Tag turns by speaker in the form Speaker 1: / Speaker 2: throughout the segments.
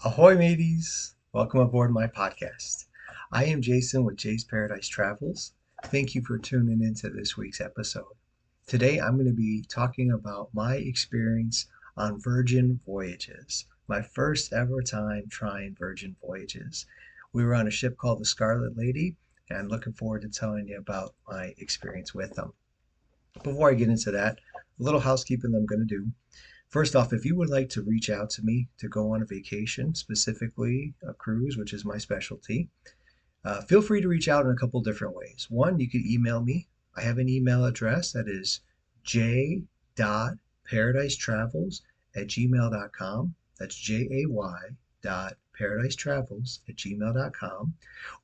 Speaker 1: Ahoy, mateys! Welcome aboard my podcast. I am Jason with Jay's Paradise Travels. Thank you for tuning into this week's episode. Today, I'm going to be talking about my experience on Virgin Voyages, my first ever time trying Virgin Voyages. We were on a ship called the Scarlet Lady, and I'm looking forward to telling you about my experience with them. Before I get into that, a little housekeeping I'm going to do. First off, if you would like to reach out to me to go on a vacation, specifically a cruise, which is my specialty, feel free to reach out in a couple different ways. One, you could email me. I have an email address that is j.paradise.travels@gmail.com. That's jay.paradise.travels@gmail.com.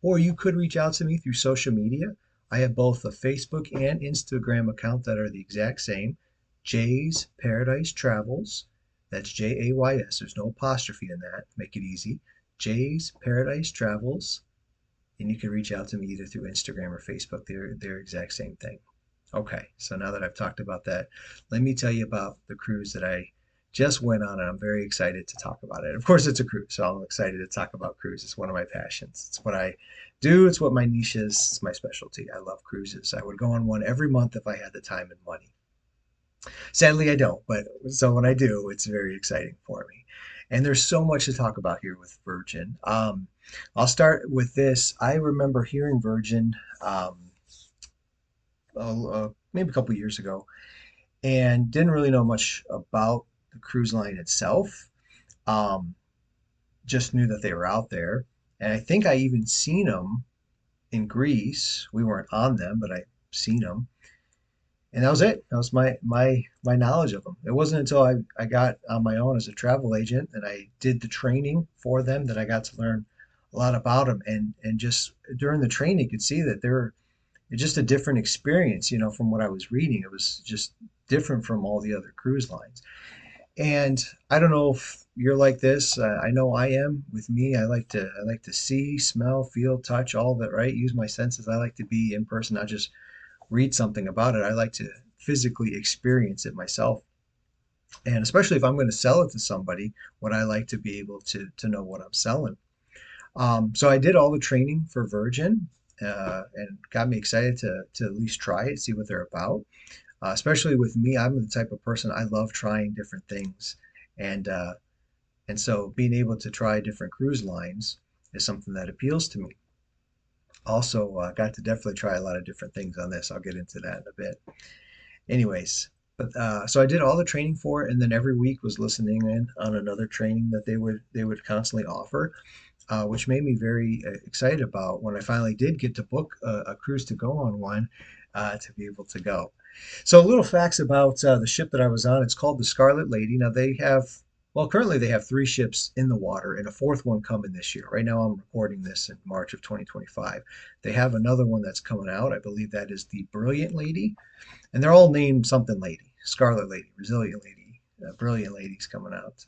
Speaker 1: Or you could reach out to me through social media. I have both a Facebook and Instagram account that are the exact same. Jay's Paradise Travels. That's Jays. There's no apostrophe in that. Make it easy. Jay's Paradise Travels. And you can reach out to me either through Instagram or Facebook. They're exact same thing. Okay, so now that I've talked about that, let me tell you about the cruise that I just went on, and I'm very excited to talk about it. Of course, it's a cruise, so I'm excited to talk about cruise. It's one of my passions. It's what I do. It's what my niche is. It's my specialty. I love cruises. I would go on one every month if I had the time and money. Sadly, I don't, but so when I do, it's very exciting for me. And there's so much to talk about here with Virgin. I'll start with this. I remember hearing Virgin maybe a couple years ago and didn't really know much about the cruise line itself. Um, just knew that they were out there. And I think I even seen them in Greece. We weren't on them, but I seen them. And that was it. That was my knowledge of them. It wasn't until I got on my own as a travel agent and I did the training for them that I got to learn a lot about them. And just during the training, you could see that they're it's just a different experience, from what I was reading. It was just different from all the other cruise lines. And I don't know if you're like this. I know I am. With me, I like to see, smell, feel, touch, all of it, right? Use my senses. I like to be in person, not just read something about it. I like to physically experience it myself. And especially if I'm going to sell it to somebody, what I like to be able to know what I'm selling. So I did all the training for Virgin, and got me excited to at least try it, see what they're about. Especially with me, I'm the type of person I love trying different things, and uh, and so being able to try different cruise lines is something that appeals to me. Also, got to definitely try a lot of different things on this. I'll get into that in a bit. Anyways, but so I did all the training for it, and then every week was listening in on another training that they would constantly offer, which made me very excited about when I finally did get to book a cruise to go on one, to be able to go. So, little facts about the ship that I was on. It's called the Scarlet Lady. Now they have, well, currently they have three ships in the water and a fourth one coming this year. Right now, I'm recording this in March of 2025. They have another one that's coming out. I believe that is the Brilliant Lady, and they're all named something lady. Scarlet Lady, Resilient Lady, Brilliant Lady's coming out.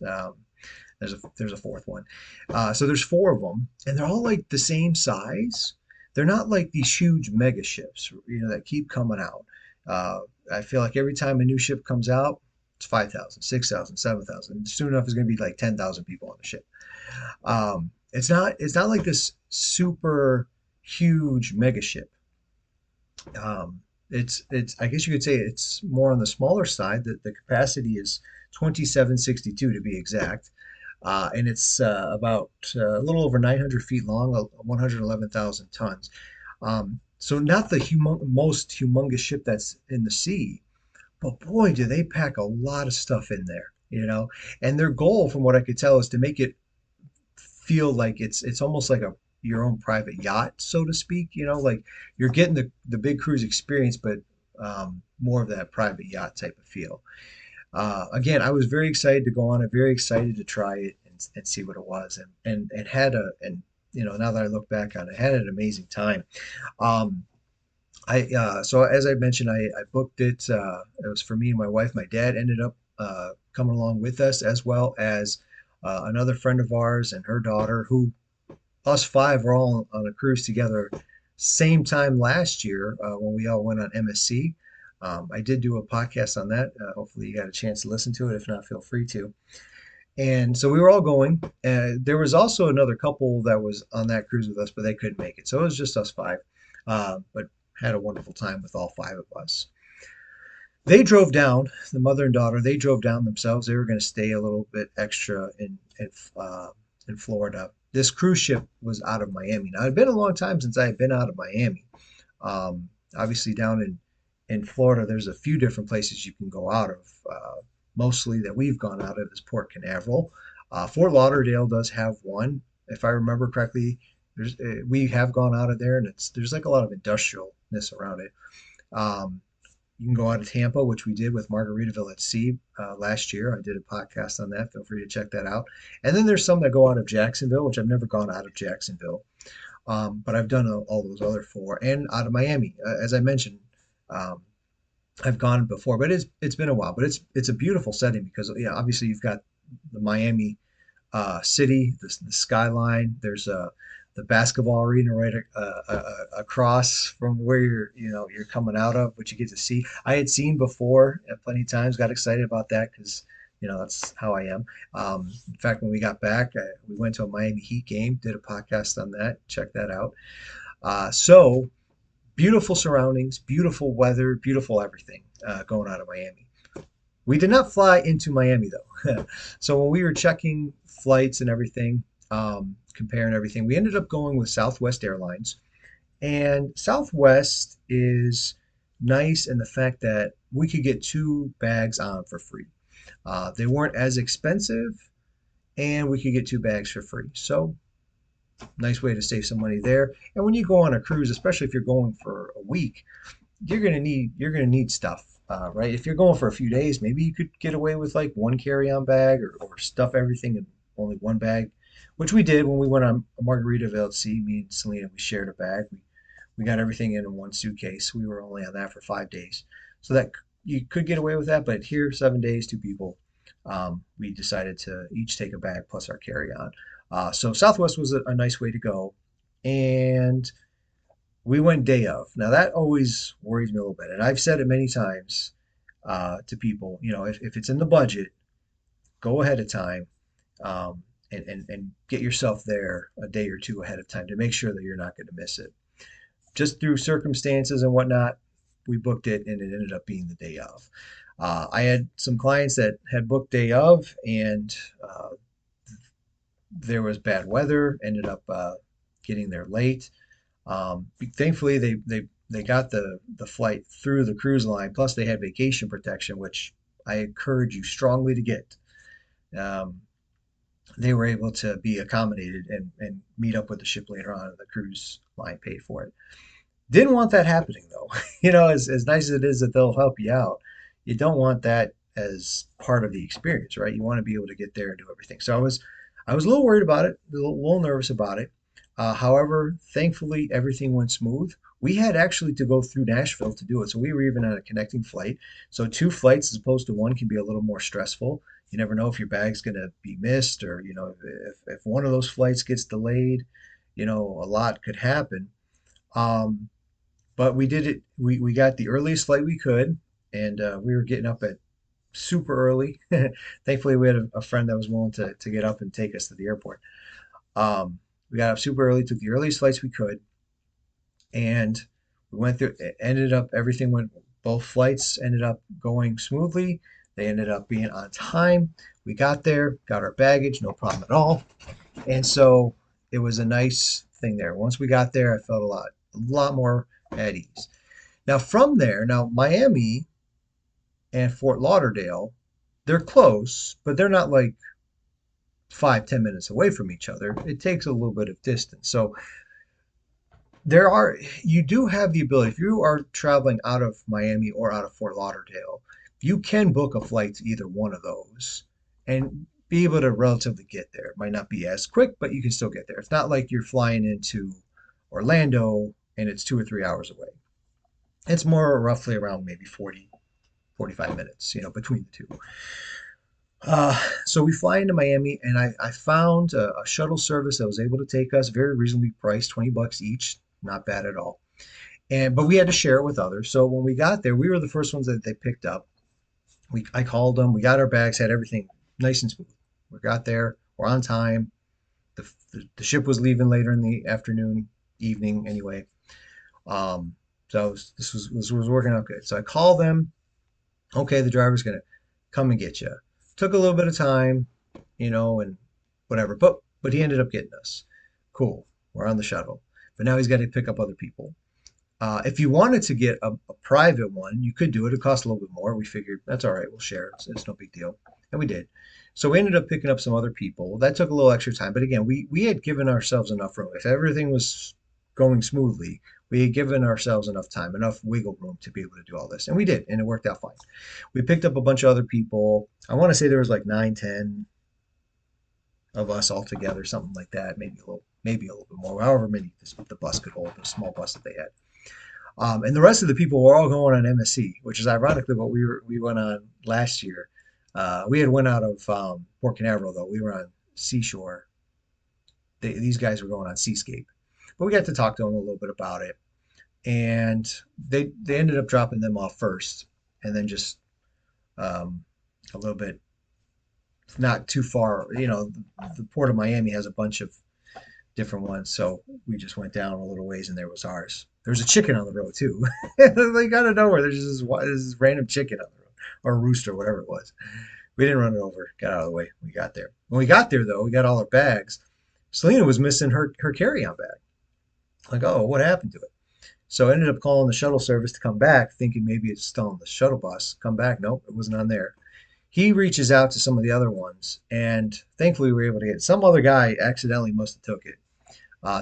Speaker 1: There's a fourth one. So there's four of them, and they're all like the same size. They're not like these huge mega ships, that keep coming out. Uh, I feel like every time a new ship comes out, it's 5,000, 6,000, 7,000. Soon enough, it's going to be like 10,000 people on the ship. It's not like this super huge mega ship. It's I guess you could say it's more on the smaller side. That the capacity is 2762 to be exact, and it's about a little over 900 feet long, 111,000 tons. So not the most humongous ship that's in the sea, but boy, do they pack a lot of stuff in there, And their goal, from what I could tell, is to make it feel like it's almost like a your own private yacht, so to speak. Like you're getting the big cruise experience, but more of that private yacht type of feel. Again, I was very excited to go on it, very excited to try it and see what it was, and had a and now that I look back on it, had an amazing time. Um, I so as I mentioned, I booked it. It was for me and my wife. My dad ended up coming along with us, as well as another friend of ours and her daughter, who us five were all on a cruise together same time last year, when we all went on MSC. I did do a podcast on that. Hopefully, you got a chance to listen to it. If not, feel free to. And so we were all going. There was also another couple that was on that cruise with us, but they couldn't make it. So it was just us five. But had a wonderful time with all five of us. They drove down, the mother and daughter, they drove down themselves. They were going to stay a little bit extra in Florida. This cruise ship was out of Miami. Now, it had been a long time since I had been out of Miami. Obviously, down in Florida, there's a few different places you can go out of. Mostly that we've gone out of is Port Canaveral. Fort Lauderdale does have one, if I remember correctly. We have gone out of there, and there's like a lot of industrialness around it. Um, you can go out of Tampa, which we did with Margaritaville at Sea last year. I did a podcast on that. Feel free to check that out. And then there's some that go out of Jacksonville, which I've never gone out of Jacksonville. But I've done all those other four, and out of Miami, as I mentioned. Um, I've gone before, but it's been a while. But it's a beautiful setting because yeah, obviously you've got the Miami city, the skyline. There's the basketball arena right across from where you're coming out of, which you get to see. I had seen before plenty of times. Got excited about that because that's how I am. In fact, when we got back, we went to a Miami Heat game. Did a podcast on that. Check that out. So beautiful surroundings, beautiful weather, beautiful everything going out of Miami. We did not fly into Miami though. So when we were checking flights and everything, comparing everything, we ended up going with Southwest Airlines. And Southwest is nice in the fact that we could get two bags on for free. They weren't as expensive, and we could get two bags for free. So nice way to save some money there. And when you go on a cruise, especially if you're going for a week, you're gonna need stuff, right? If you're going for a few days, maybe you could get away with like one carry-on bag or stuff everything in only one bag, which we did when we went on Margaritaville at Sea. Me and Selena, we shared a bag. We got everything in one suitcase. We were only on that for 5 days, so that you could get away with that. But here, 7 days, two people, we decided to each take a bag plus our carry-on. So Southwest was a nice way to go, and we went day of. Now that always worries me a little bit, and I've said it many times to people. If it's in the budget, go ahead of time, and get yourself there a day or two ahead of time to make sure that you're not going to miss it. Just through circumstances and whatnot, we booked it, and it ended up being the day of. I had some clients that had booked day of, and there was bad weather. Ended up getting there late. Thankfully, they got the flight through the cruise line. Plus, they had vacation protection, which I encourage you strongly to get. Um, they were able to be accommodated and meet up with the ship later on, and the cruise line paid for it. Didn't want that happening though. As nice as it is that they'll help you out, you don't want that as part of the experience, right? You want to be able to get there and do everything. So I was a little worried about it, a little nervous about it. However, thankfully everything went smooth. We had actually to go through Nashville to do it, so we were even on a connecting flight. So two flights as opposed to one can be a little more stressful. You never know if your bag's going to be missed, or if one of those flights gets delayed, a lot could happen. Um, but we did it. We got the earliest flight we could, and we were getting up at super early. Thankfully, we had a friend that was willing to get up and take us to the airport. We got up super early, took the earliest flights we could, and we went through. It ended up everything went. Both flights ended up going smoothly. They ended up being on time. We got there, got our baggage, no problem at all. And so it was a nice thing there. Once we got there, I felt a lot more at ease. Now from there, now Miami and Fort Lauderdale, they're close, but they're not like 5, 10 minutes away from each other. It takes a little bit of distance. So you do have the ability, if you are traveling out of Miami or out of Fort Lauderdale, you can book a flight to either one of those and be able to relatively get there. It might not be as quick, but you can still get there. It's not like you're flying into Orlando and it's 2 or 3 hours away. It's more roughly around maybe 40, 45 minutes, between the two. So we fly into Miami, and I found a shuttle service that was able to take us very reasonably priced, $20 each, not bad at all. But we had to share it with others. So when we got there, we were the first ones that they picked up. I called them. We got our bags, had everything nice and smooth. We got there. We're on time. The ship was leaving later in the afternoon, evening anyway. Um, so this was working out good. So I call them. Okay, the driver's gonna come and get you. Took a little bit of time, and whatever. But he ended up getting us. Cool. We're on the shuttle. But now he's got to pick up other people. If you wanted to get a private one, you could do it. It costs a little bit more. We figured that's all right. We'll share. It's no big deal. And we did. So we ended up picking up some other people. That took a little extra time. But again, we had given ourselves enough room. If everything was going smoothly, we had given ourselves enough time, enough wiggle room to be able to do all this. And we did. And it worked out fine. We picked up a bunch of other people. I want to say there was like 9, 10 of us all together, something like that. Maybe a little bit more, however many the bus could hold, the small bus that they had. And the rest of the people were all going on MSC, which is ironically what we went on last year. We had went out of Port Canaveral though. We were on Seashore. These guys were going on Seascape, but we got to talk to them a little bit about it, and they ended up dropping them off first, and then just a little bit not too far. The Port of Miami has a bunch of different ones. So we just went down a little ways and there was ours. There was a chicken on the road too. Like out of nowhere, there's just this random chicken on the road or a rooster, whatever it was. We didn't run it over. Got out of the way. We got there. When we got there though, we got all our bags. Selena was missing her carry-on bag. Like, oh, what happened to it? So I ended up calling the shuttle service to come back, thinking maybe it's still on the shuttle bus. Come back. Nope, it wasn't on there. He reaches out to some of the other ones, and thankfully we were able to get it. Some other guy accidentally must have took it.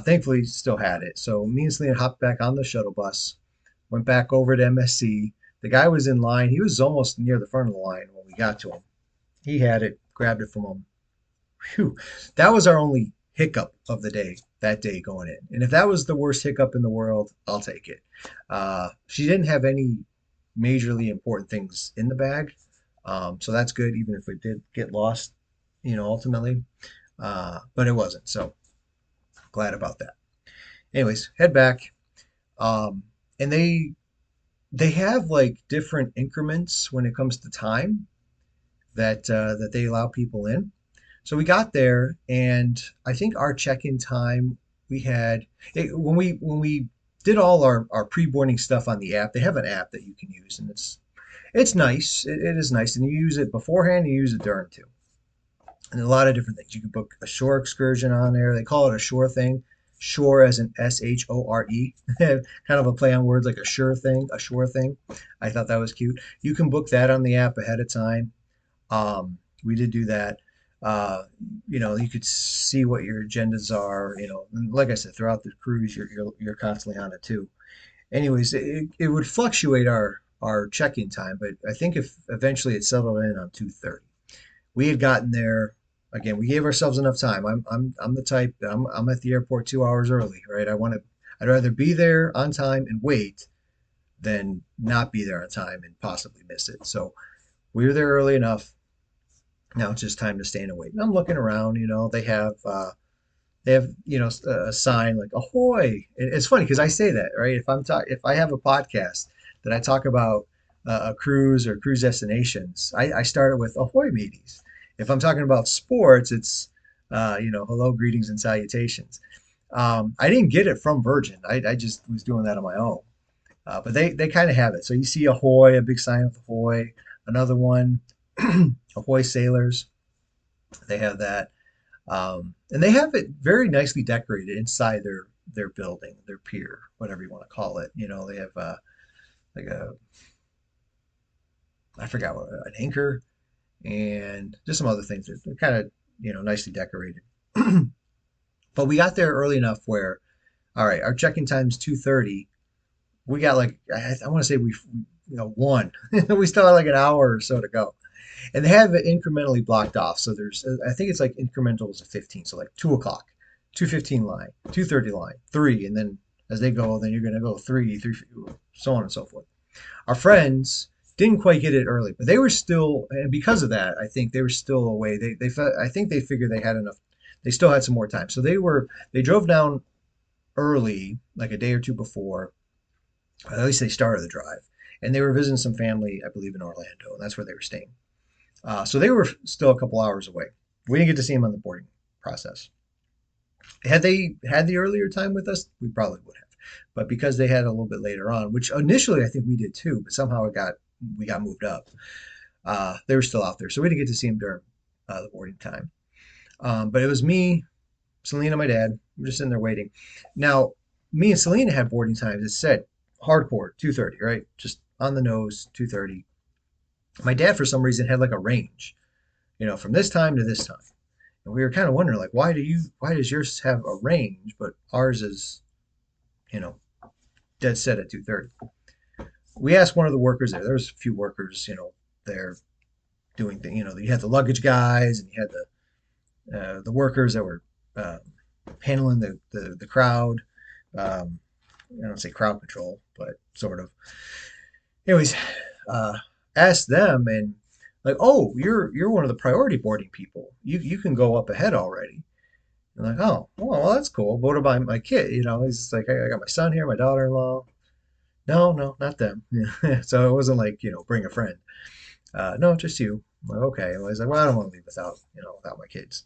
Speaker 1: Thankfully, still had it. So me and Selena hopped back on the shuttle bus, went back over to MSC. The guy was in line. He was almost near the front of the line when we got to him. He had it, grabbed it from him. Phew. That was our only hiccup of the day, that day going in. And if that was the worst hiccup in the world, I'll take it. She didn't have any majorly important things in the bag. So that's good, even if it did get lost, ultimately. But it wasn't. So glad about that. Anyways, head back. And they have like different increments when it comes to time that they allow people in. So we got there, and I think our check-in time we had when we did all our pre-boarding stuff on the app. They have an app that you can use, and it's nice. It is nice, and you use it beforehand. You use it during too, and a lot of different things. You can book a shore excursion on there. They call it a shore thing. Shore as in Shore, kind of a play on words like a sure thing, a shore thing. I thought that was cute. You can book that on the app ahead of time. We did do that. Uh, you could see what your agendas are. And like I said, throughout the cruise, you're constantly on it too. Anyways, it would fluctuate our check-in time, but I think if eventually it settled in on 2:30. We had gotten there. Again, we gave ourselves enough time. I'm the type that I'm at the airport 2 hours early, right? I'd rather be there on time and wait than not be there on time and possibly miss it. So we were there early enough. Now it's just time to stay and wait. And I'm looking around. They have a sign like ahoy. It's funny because I say that, right? If I have a podcast that I talk about a cruise or cruise destinations, I start it with ahoy mateys. If I'm talking about sports, it's hello, greetings, and salutations. I didn't get it from Virgin. I just was doing that on my own. But they kind of have it. So you see ahoy, a big sign of ahoy, another one, ahoy sailors. They have that. And they have it very nicely decorated inside their building, their pier, whatever you want to call it. They have like I forgot what, an anchor and just some other things. They're kind of, nicely decorated. But we got there early enough where, all right, our check-in time is 2:30. We got like, I want to say one. We still had like an hour or so to go. And they have it incrementally blocked off. So I think it's like incrementals of 15. So like 2 o'clock, 2:15 line, 2:30 line, 3. And then as they go, then you're going to go 3, so on and so forth. Our friends didn't quite get it early, but they were still, and because of that, I think they were still away. I think they figured they had enough. They still had some more time. So they drove down early, like a day or two before. At least they started the drive. And they were visiting some family, I believe, in Orlando, and that's where they were staying. So they were still a couple hours away. We didn't get to see him on the boarding process. Had they had the earlier time with us, we probably would have. But because they had a little bit later on, which initially I think we did too, but somehow it got we got moved up. They were still out there, so we didn't get to see him during the boarding time. But it was me, Selena, my dad. We're just sitting there waiting. Now, me and Selena had boarding times. It said hardcore 2:30, right? Just on the nose 2:30. My dad, for some reason, had like a range, from this time to this time. And we were kind of wondering, like, why does yours have a range, but ours is, you know, dead set at 2:30? We asked one of the workers there. There was a few workers, there doing things. You had the luggage guys, and you had the workers that were handling the crowd. I don't say crowd control, but sort of. Anyways, uh, asked them, and like, oh, you're one of the priority boarding people. You can go up ahead already. And like, oh, well, that's cool. But what about my kid? He's like, I got my son here, my daughter-in-law. No, no, not them. So it wasn't like, bring a friend. No, just you. I'm like, okay. Well, he's like, well, I don't want to leave without my kids.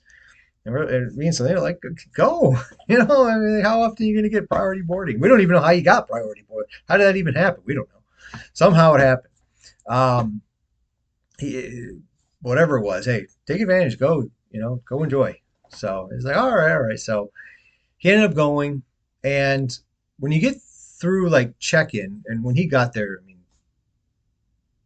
Speaker 1: And me and Selena are like, go. I mean, how often are you going to get priority boarding? We don't even know how you got priority boarding. How did that even happen? We don't know. Somehow it happened. Um, he, Whatever it was, hey, take advantage. Go, go enjoy. So he's like, all right, all right. So he ended up going, and when you get through like check-in, and when he got there, I mean,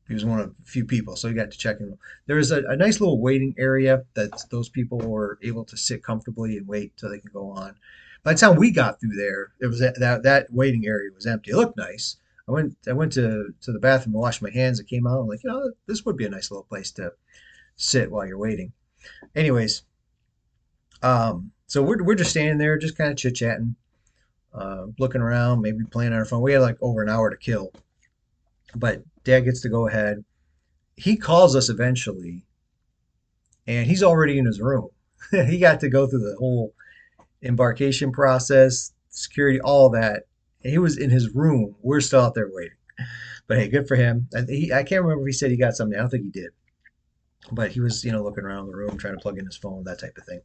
Speaker 1: he was one of a few people, so he got to check in. There was a nice little waiting area that those people were able to sit comfortably and wait till they could go on. By the time we got through there, it was that waiting area was empty. It looked nice. I went to the bathroom to wash my hands. I came out. I'm like, this would be a nice little place to sit while you're waiting. Anyways, so we're just standing there, just kind of chit chatting, looking around, maybe playing on our phone. We had like over an hour to kill, but Dad gets to go ahead. He calls us eventually, and he's already in his room. He got to go through the whole embarkation process, security, all that. And he was in his room. We're still out there waiting. But hey, good for him. I can't remember if he said he got something. I don't think he did. But he was, looking around the room, trying to plug in his phone, that type of thing.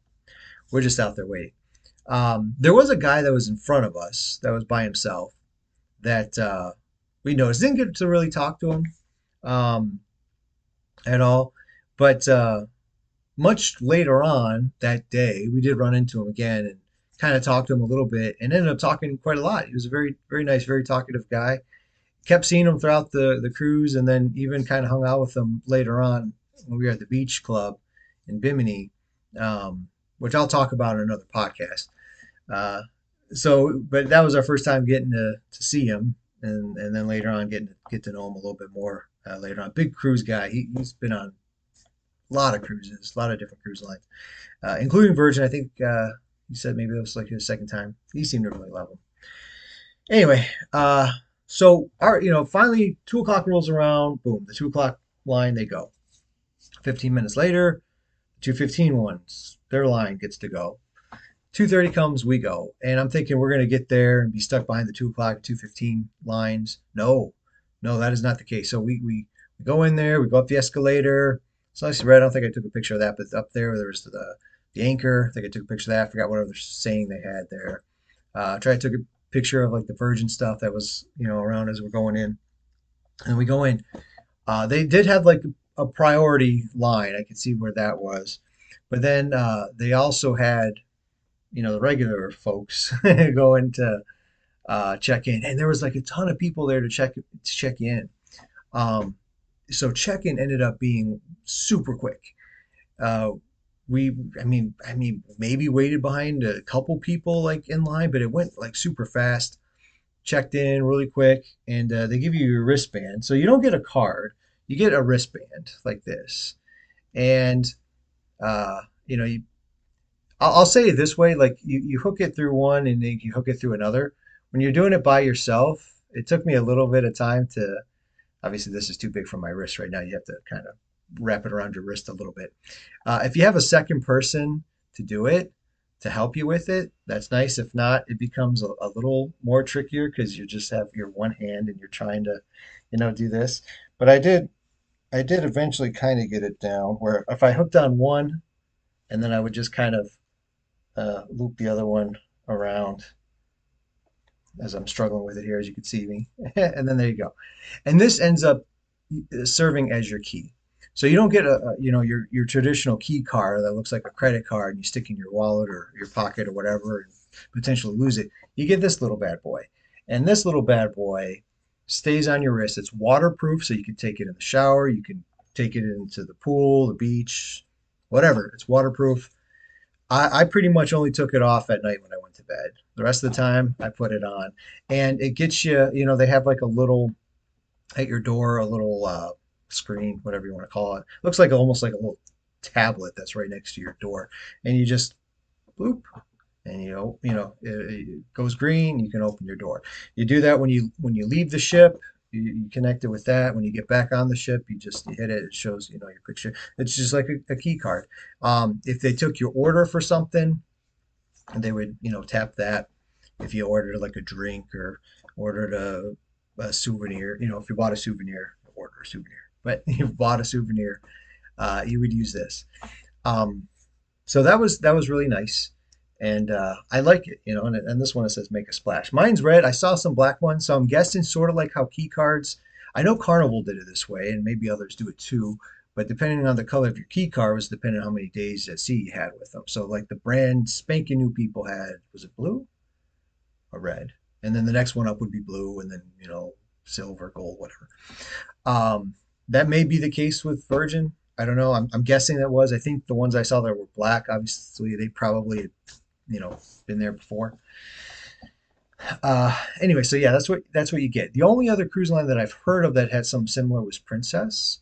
Speaker 1: We're just out there waiting. There was a guy that was in front of us that was by himself that we noticed. Didn't get to really talk to him um, at all. But much later on that day, we did run into him again and kind of talked to him a little bit and ended up talking quite a lot. He was a very, very nice, very talkative guy. Kept seeing him throughout the cruise, and then even kind of hung out with him later on when we were at the beach club in Bimini, which I'll talk about in another podcast. Uh, but that was our first time getting to see him, and then later on getting to get to know him a little bit more later on. Big cruise guy. He's been on a lot of cruises, a lot of different cruise lines, including Virgin. I think he said maybe it was like his second time. He seemed to really love him. Anyway, so our finally 2 o'clock rolls around. Boom, the 2 o'clock line they go. 15 minutes later, 2:15 ones, their line gets to go. 2:30 comes, we go. And I'm thinking we're going to get there and be stuck behind the 2 o'clock, 2:15 lines. No, no, that is not the case. So we go in there, we go up the escalator. It's nice red. I don't think I took a picture of that, but up there was the anchor. I think I took a picture of that. I forgot what other saying they had there. Tried to take a picture of like the Virgin stuff that was, around as we're going in. And we go in. They did have like a priority line. I could see where that was. But then they also had the regular folks going to check in, and there was like a ton of people there to check in. Um, so check-in ended up being super quick. Uh, I mean, maybe waited behind a couple people like in line, but it went like super fast. Checked in really quick, and they give you your wristband, so you don't get a card, you get a wristband like this, and uh, you know, you I'll say it this way, like you hook it through one and then you hook it through another. When you're doing it by yourself, it took me a little bit of time to, obviously this is too big for my wrist right now. You have to kind of wrap it around your wrist a little bit. If you have a second person to do it, to help you with it, that's nice. If not, it becomes a little more trickier because you just have your one hand and you're trying to, do this. But I did eventually kind of get it down where if I hooked on one, and then I would just kind of loop the other one around as I'm struggling with it here, as you can see me. And then there you go. And this ends up serving as your key. So you don't get your traditional key card that looks like a credit card and you stick in your wallet or your pocket or whatever and potentially lose it. You get this little bad boy. And this little bad boy stays on your wrist. It's waterproof, so you can take it in the shower, you can take it into the pool, the beach, whatever. It's waterproof. I pretty much only took it off at night when I went to bed. The rest of the time, I put it on. And it gets you, they have like a little, at your door, a little screen, whatever you want to call it. Looks like almost like a little tablet that's right next to your door. And you just boop, and it goes green, you can open your door. You do that when you leave the ship. You connect it with that. When you get back on the ship, you hit it. It shows your picture. It's just like a key card. If they took your order for something, they would tap that. If you ordered like a drink or ordered a souvenir, if you bought a souvenir, order a souvenir. But if you bought a souvenir, you would use this. Um, so that was really nice, and I like it. And this one it says make a splash. Mine's red. I saw some black ones, so I'm guessing sort of like how key cards. I know Carnival did it this way, and maybe others do it too. But depending on the color of your key card was depending on how many days at sea you had with them. So like the brand spanking new people had, was it blue or red? And then the next one up would be blue, and then silver, gold, whatever. That may be the case with Virgin. I don't know. I'm guessing that was. I think the ones I saw that were black, obviously they probably been there before. Anyway, so yeah, that's what you get. The only other cruise line that I've heard of that had something similar was Princess.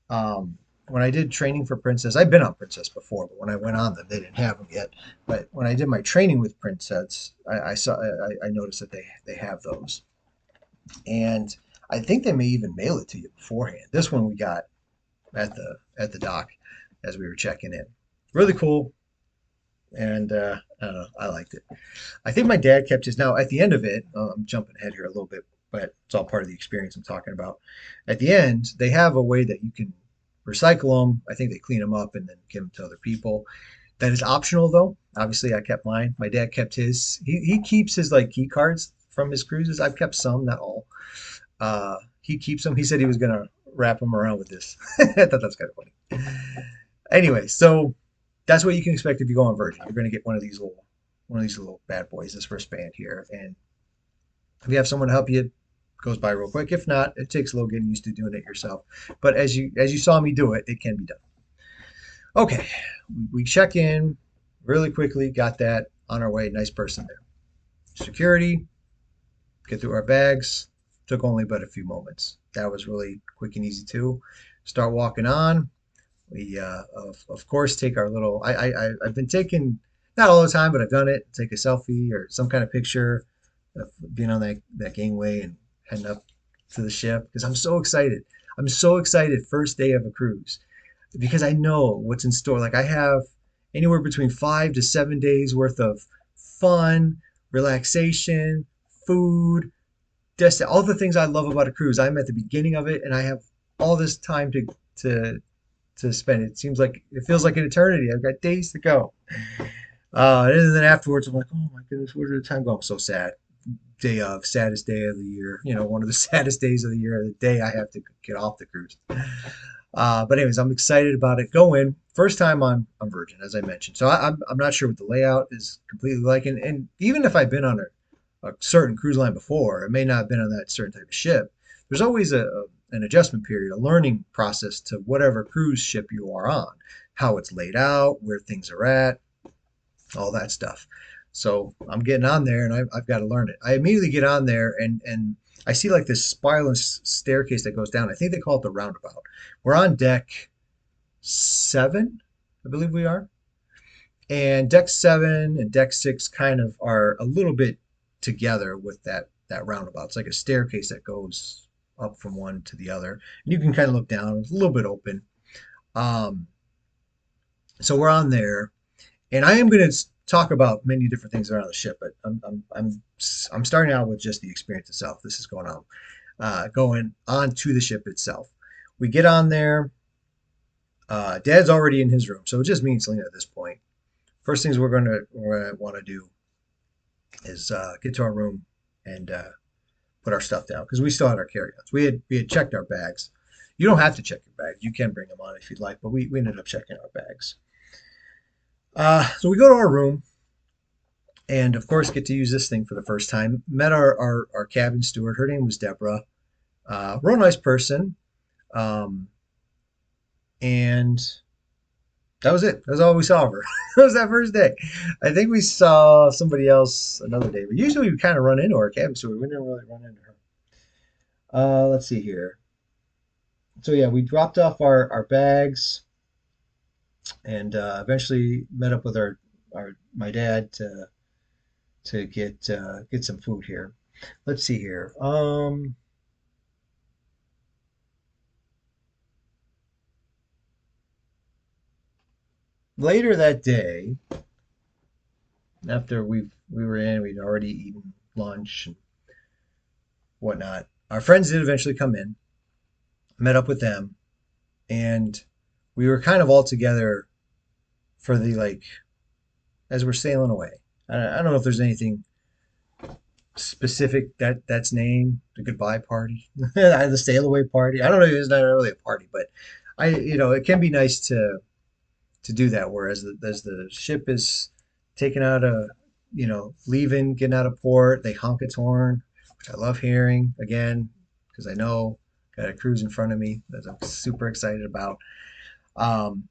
Speaker 1: When I did training for Princess, I've been on Princess before, but when I went on them, they didn't have them yet. But when I did my training with Princess, I noticed that they have those, and I think they may even mail it to you beforehand. This one we got at the dock as we were checking in. Really cool, and I don't know, I liked it. I think my dad kept his. Now at the end of it, I'm jumping ahead here a little bit, but it's all part of the experience I'm talking about. At the end, they have a way that you can recycle them. I think they clean them up and then give them to other people. That is optional though. Obviously, I kept mine. My dad kept his. He keeps his like key cards from his cruises. I've kept some, not all. He keeps them. He said he was gonna wrap them around with this. I thought that's kind of funny. Anyway, so that's what you can expect if you go on Virgin. You're gonna get one of these little bad boys, this wristband here, and if you have someone to help you, it goes by real quick. If not, it takes a little getting used to doing it yourself. But as you saw me do it, it can be done. Okay, we check in really quickly. Got that on our way. Nice person there. Security, get through our bags. Took only but a few moments. That was really quick and easy too. Start walking on. We of course take our little. I've been taking, not all the time, but I've done it. Take a selfie or some kind of picture of being on that gangway and heading up to the ship because I'm so excited. I'm so excited first day of a cruise because I know what's in store. Like I have anywhere between 5 to 7 days worth of fun, relaxation, food, just all the things I love about a cruise. I'm at the beginning of it, and I have all this time to to spend. It feels like an eternity. I've got days to go. And then afterwards, I'm like, oh my goodness, where did the time go? I'm so sad. Saddest day of the year. One of the saddest days of the year. The day I have to get off the cruise. But anyways, I'm excited about it. Go in first time on Virgin, as I mentioned. So I'm not sure what the layout is completely like, and even if I've been on a certain cruise line before, it may not have been on that certain type of ship. There's always an adjustment period, a learning process to whatever cruise ship you are on, how it's laid out, where things are at, all that stuff. So I'm getting on there and I've got to learn it. I immediately get on there and I see like this spiral staircase that goes down. I think they call it the roundabout. We're on deck 7, I believe we are. And deck 7 and deck 6 kind of are a little bit together with that roundabout. It's like a staircase that goes up from one to the other. And you can kind of look down. It's a little bit open. Um, so we're on there, and I am going to talk about many different things around the ship, but I'm starting out with just the experience itself. This is going on to the ship itself. We get on there. Dad's already in his room, so it just means Selena at this point. First things we're gonna want to do is get to our room and put our stuff down because we still had our carry-ons. We had checked our bags. You don't have to check your bags. You can bring them on if you'd like, but we ended up checking our bags. So we go to our room and of course get to use this thing for the first time. Met our cabin steward. Her name was Deborah. Real nice person. Um, and that was it. That's all we saw of her. That was that first day. I think we saw somebody else another day, but usually we kind of run into our cabin steward. We didn't really run into her. Let's see here. So yeah, we dropped off our bags and eventually met up with our my dad to get some food here. Let's see here. Later that day, after we were in, we'd already eaten lunch and whatnot. Our friends did eventually come in, met up with them, and we were kind of all together for the like as we're sailing away. I don't know if there's anything specific that's named the goodbye party, the sail away party. I don't know. It's not really a party, but it can be nice to do that. Whereas as the ship is taking out leaving, getting out of port, they honk its horn, which I love hearing again because I know got a cruise in front of me that I'm super excited about. Um,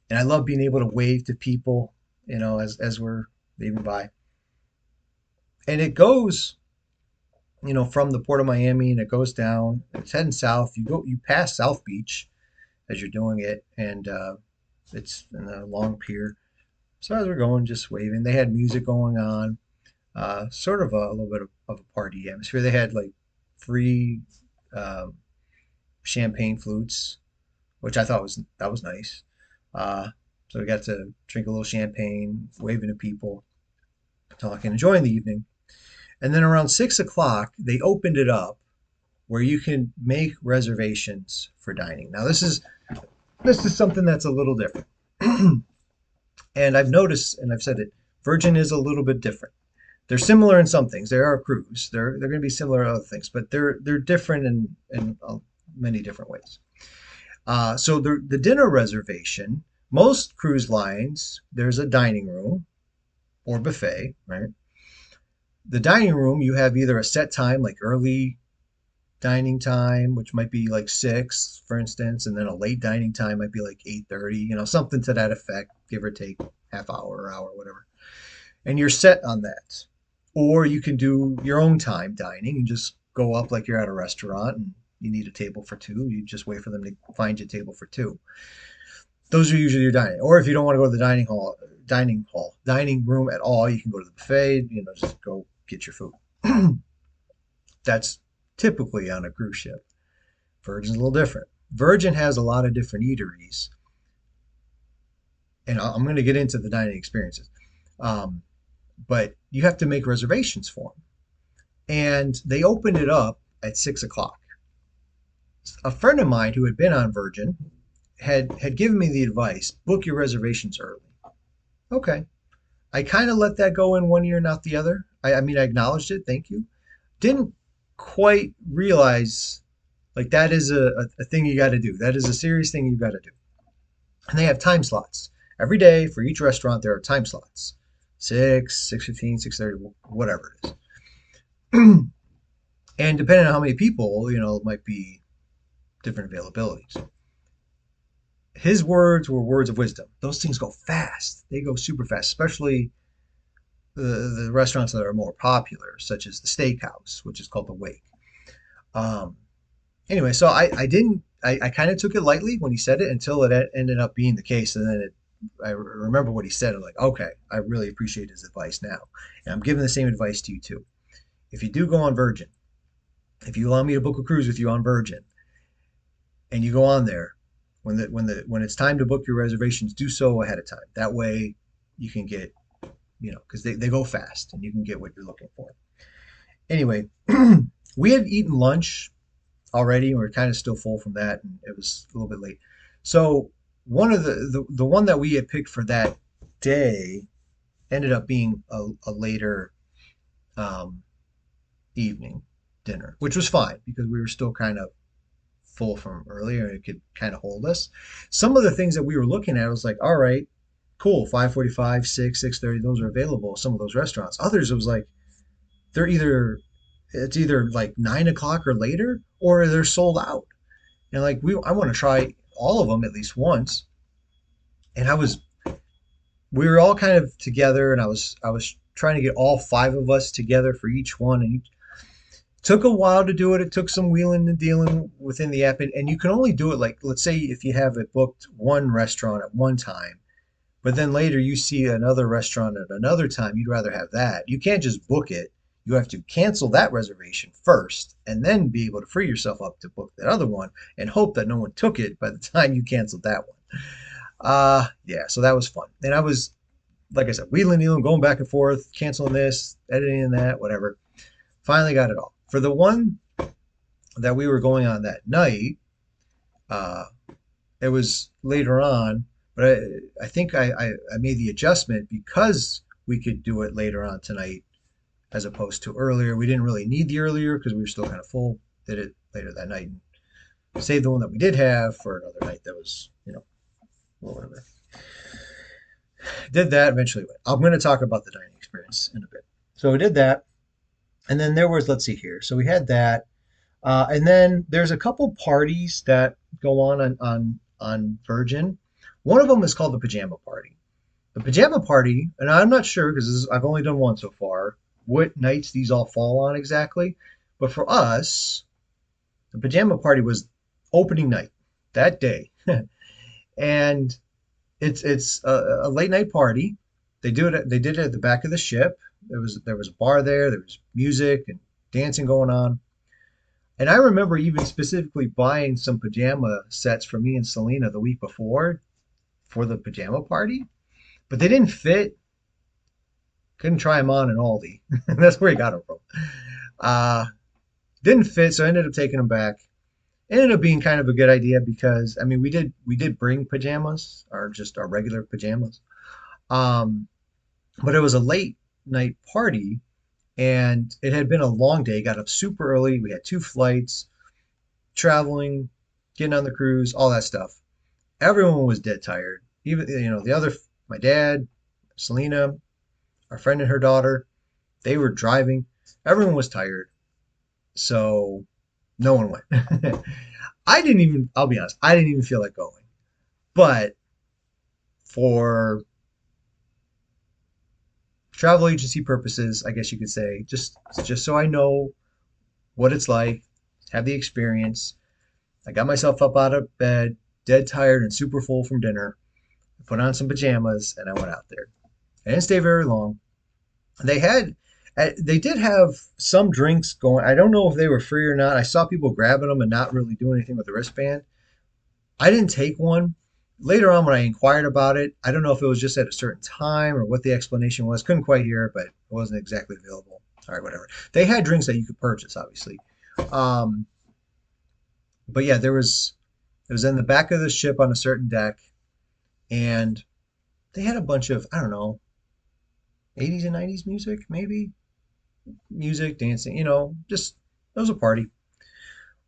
Speaker 1: and I love being able to wave to people, as we're leaving by. And it goes, from the port of Miami, and it goes down. It's heading south. You pass South Beach as you're doing it, and it's in a long pier. So as we're going, just waving. They had music going on, sort of a little bit of a party atmosphere. They had like free um, champagne flutes, which I thought was nice. Uh, so we got to drink a little champagne, waving to people, talking, enjoying the evening. And then around 6 o'clock, they opened it up where you can make reservations for dining. Now this is something that's a little different. And I've noticed, and I've said it, Virgin is a little bit different. They're similar in some things. They are a cruise. They're going to be similar in other things, but they're different in many different ways. So the dinner reservation, most cruise lines, there's a dining room or buffet, right? The dining room, you have either a set time, like early dining time, which might be like 6, for instance, and then a late dining time might be like 8:30, something to that effect, give or take half hour or hour, whatever. And you're set on that. Or you can do your own time dining and just go up like you're at a restaurant and you need a table for two. You just wait for them to find you a table for two. Those are usually your dining. Or if you don't want to go to the dining room at all, you can go to the buffet, just go get your food. That's typically on a cruise ship. Virgin's a little different. Virgin has a lot of different eateries, and I'm going to get into the dining experiences. Um, but you have to make reservations for them. And they opened it up at 6 o'clock. A friend of mine who had been on Virgin had given me the advice: book your reservations early. Okay, I kind of let that go in one ear, not the other. I mean, I acknowledged it. Thank you. Didn't quite realize like that is a thing you got to do. That is a serious thing you got to do. And they have time slots every day for each restaurant. There are time slots: 6, 6:15, 6:30, whatever it is. And depending on how many people, it might be different availabilities. His words were words of wisdom. Those things go fast. They go super fast, especially the restaurants that are more popular, such as the steakhouse, which is called the Wake. Um, anyway, so I didn't, I kind of took it lightly when he said it until it ended up being the case. And then I remember what he said. I'm like, okay, I really appreciate his advice now. And I'm giving the same advice to you too. If you do go on Virgin, if you allow me to book a cruise with you on Virgin, and you go on there, when it's time to book your reservations, do so ahead of time. That way, you can get, because they go fast and you can get what you're looking for. Anyway, we had eaten lunch already, and we are kind of still full from that, and it was a little bit late. So one of the one that we had picked for that day ended up being a later um, evening dinner, which was fine because we were still kind of full from earlier and it could kind of hold us. Some of the things that we were looking at, I was like, all right, cool, 5:45, 6, 6:30, those are available. Some of those restaurants. Others, it was like they're either it's either like 9 o'clock or later, or they're sold out. And like I want to try all of them at least once. And we were all kind of together, and I was trying to get all five of us together for each one, and took a while to do it. It took some wheeling and dealing within the app, and you can only do it like, let's say if you have it booked one restaurant at one time, but then later you see another restaurant at another time, you'd rather have that. You can't just book it. You have to cancel that reservation first and then be able to free yourself up to book that other one and hope that no one took it by the time you canceled that one. Yeah, so that was fun. And I was, like I said, wheeling, dealing, going back and forth, canceling this, editing that, whatever. Finally got it all. For the one that we were going on that night, uh, it was later on, but I think I made the adjustment because we could do it later on tonight as opposed to earlier. We didn't really need the earlier because we were still kind of full. Did it later that night and saved the one that we did have for another night that was, whatever. Did that eventually. I'm going to talk about the dining experience in a bit. So we did that. And then there was, let's see here. So we had that. And then there's a couple parties that go on Virgin. One of them is called the Pajama Party. The Pajama Party, and I'm not sure because I've only done one so far, what nights these all fall on exactly. But for us, the Pajama Party was opening night that day. And it's a late night party. They did it at the back of the ship. There was a bar there. There was music and dancing going on. And I remember even specifically buying some pajama sets for me and Selena the week before for the pajama party, but they didn't fit. Couldn't try them on in Aldi. That's where he got them from. Uh, didn't fit, so I ended up taking them back. Ended up being kind of a good idea because I mean we did bring pajamas or just our regular pajamas, um, but it was a late night party and it had been a long day. Got up super early. We had two flights, traveling, getting on the cruise, all that stuff. Everyone was dead tired. Even the other, my dad, Selena, our friend and her daughter, they were driving. Everyone was tired, so no one went. I didn't even. I'll be honest. I didn't even feel like going. But for travel agency purposes, I guess you could say, just so I know what it's like, have the experience. I got myself up out of bed, dead tired and super full from dinner. I put on some pajamas and I went out there. I didn't stay very long. They had, they did have some drinks going. I don't know if they were free or not. I saw people grabbing them and not really doing anything with the wristband. I didn't take one. Later on, when I inquired about it, I don't know if it was just at a certain time or what the explanation was. Couldn't quite hear it, but it wasn't exactly available. All right, whatever. They had drinks that you could purchase, obviously. Um, but yeah, it was in the back of the ship on a certain deck, and they had a bunch of, I don't know, 80s and 90s music, maybe music, dancing, just it was a party.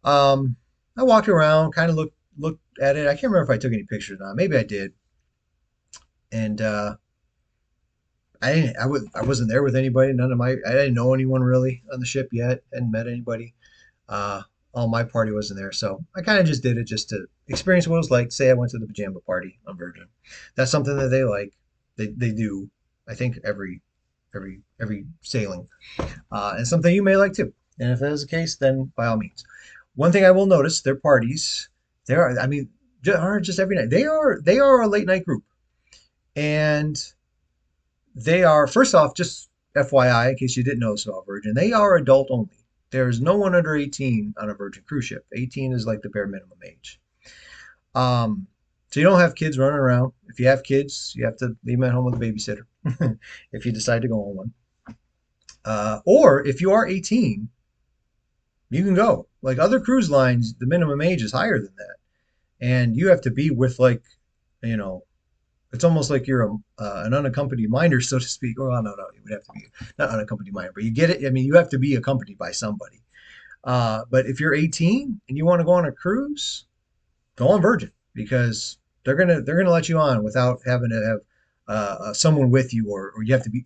Speaker 1: Um, I walked around, kind of looked at it. I can't remember if I took any pictures or not. Maybe I did. And I wasn't there with anybody. I didn't know anyone really on the ship yet, hadn't met anybody. Uh, all my party wasn't there, so I kind of just did it just to experience what it was like. Say I went to the pajama party on Virgin. That's something that they like. They do. I think every sailing, and something you may like too. And if that is the case, then by all means. One thing I will notice: their parties. I mean, aren't just every night. They are a late night group, and they are, first off, just FYI, in case you didn't know this about Virgin, they are adult only. There's no one under 18 on a Virgin cruise ship. 18 is like the bare minimum age. Um, so you don't have kids running around. If you have kids, you have to leave them at home with a babysitter if you decide to go on one. Or if you are 18, you can go. Like other cruise lines, the minimum age is higher than that. And you have to be with like you know, it's almost like you're an unaccompanied minor, so to speak. Well, no, no, you would have to be not unaccompanied minor, but you get it. I mean, you have to be accompanied by somebody. But if you're 18 and you want to go on a cruise, go on Virgin because they're gonna let you on without having to have someone with you, or you have to be,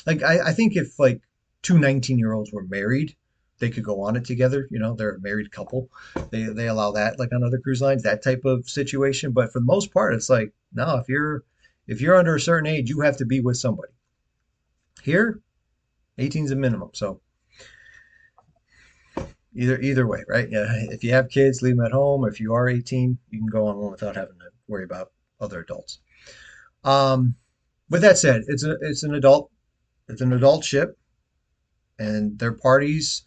Speaker 1: like I think if like two 19-year-olds were married, they could go on it together. They're a married couple. They allow that like on other cruise lines, that type of situation. But for the most part, it's like no, if you're under a certain age, you have to be with somebody. Here, 18 is a minimum. So either way, right? Yeah, if you have kids, leave them at home. If you are 18, you can go on one without having to worry about other adults. Um, with that said, it's an adult ship, and their parties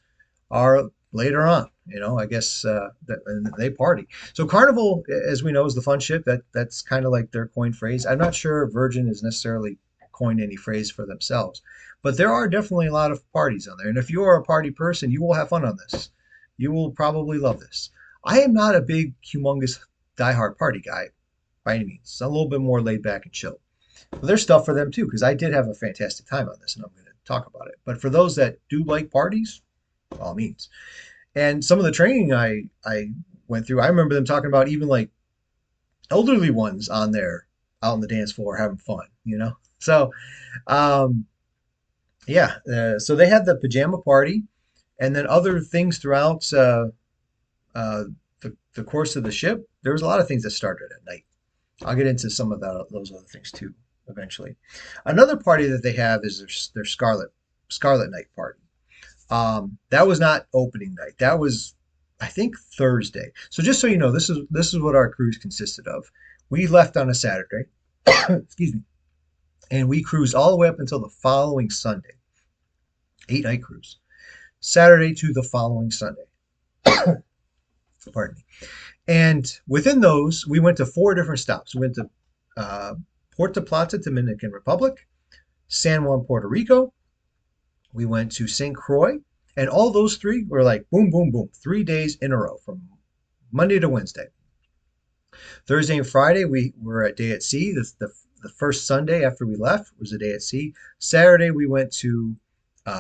Speaker 1: are later on. I guess and they party. So Carnival, as we know, is the fun ship. That's kind of like their coined phrase. I'm not sure if Virgin has necessarily coined any phrase for themselves, but there are definitely a lot of parties on there. And if you are a party person, you will have fun on this. You will probably love this. I am not a big, humongous, diehard party guy by any means. I'm a little bit more laid back and chill. But there's stuff for them too, because I did have a fantastic time on this, and I'm going to talk about it. But for those that do like parties, by all means. And some of the training I went through, I remember them talking about even like elderly ones on there out on the dance floor having fun. So, um, yeah, so they had the pajama party, and then other things throughout the course of the ship. There was a lot of things that started at night. I'll get into some of those other things too eventually. Another party that they have is their Scarlet Night party. That was not opening night. That was, I think, Thursday. So just so you know, this is what our cruise consisted of. We left on a Saturday, excuse me, and we cruised all the way up until the following Sunday. 8-night cruise. Saturday to the following Sunday. Pardon me. And within those, we went to 4 different stops. We went to Puerto Plata, Dominican Republic, San Juan, Puerto Rico. We went to St. Croix, and all those three were like boom, boom, boom, 3 days in a row from Monday to Wednesday. Thursday and Friday, we were a day at sea. The first Sunday after we left was a day at sea. Saturday, we went to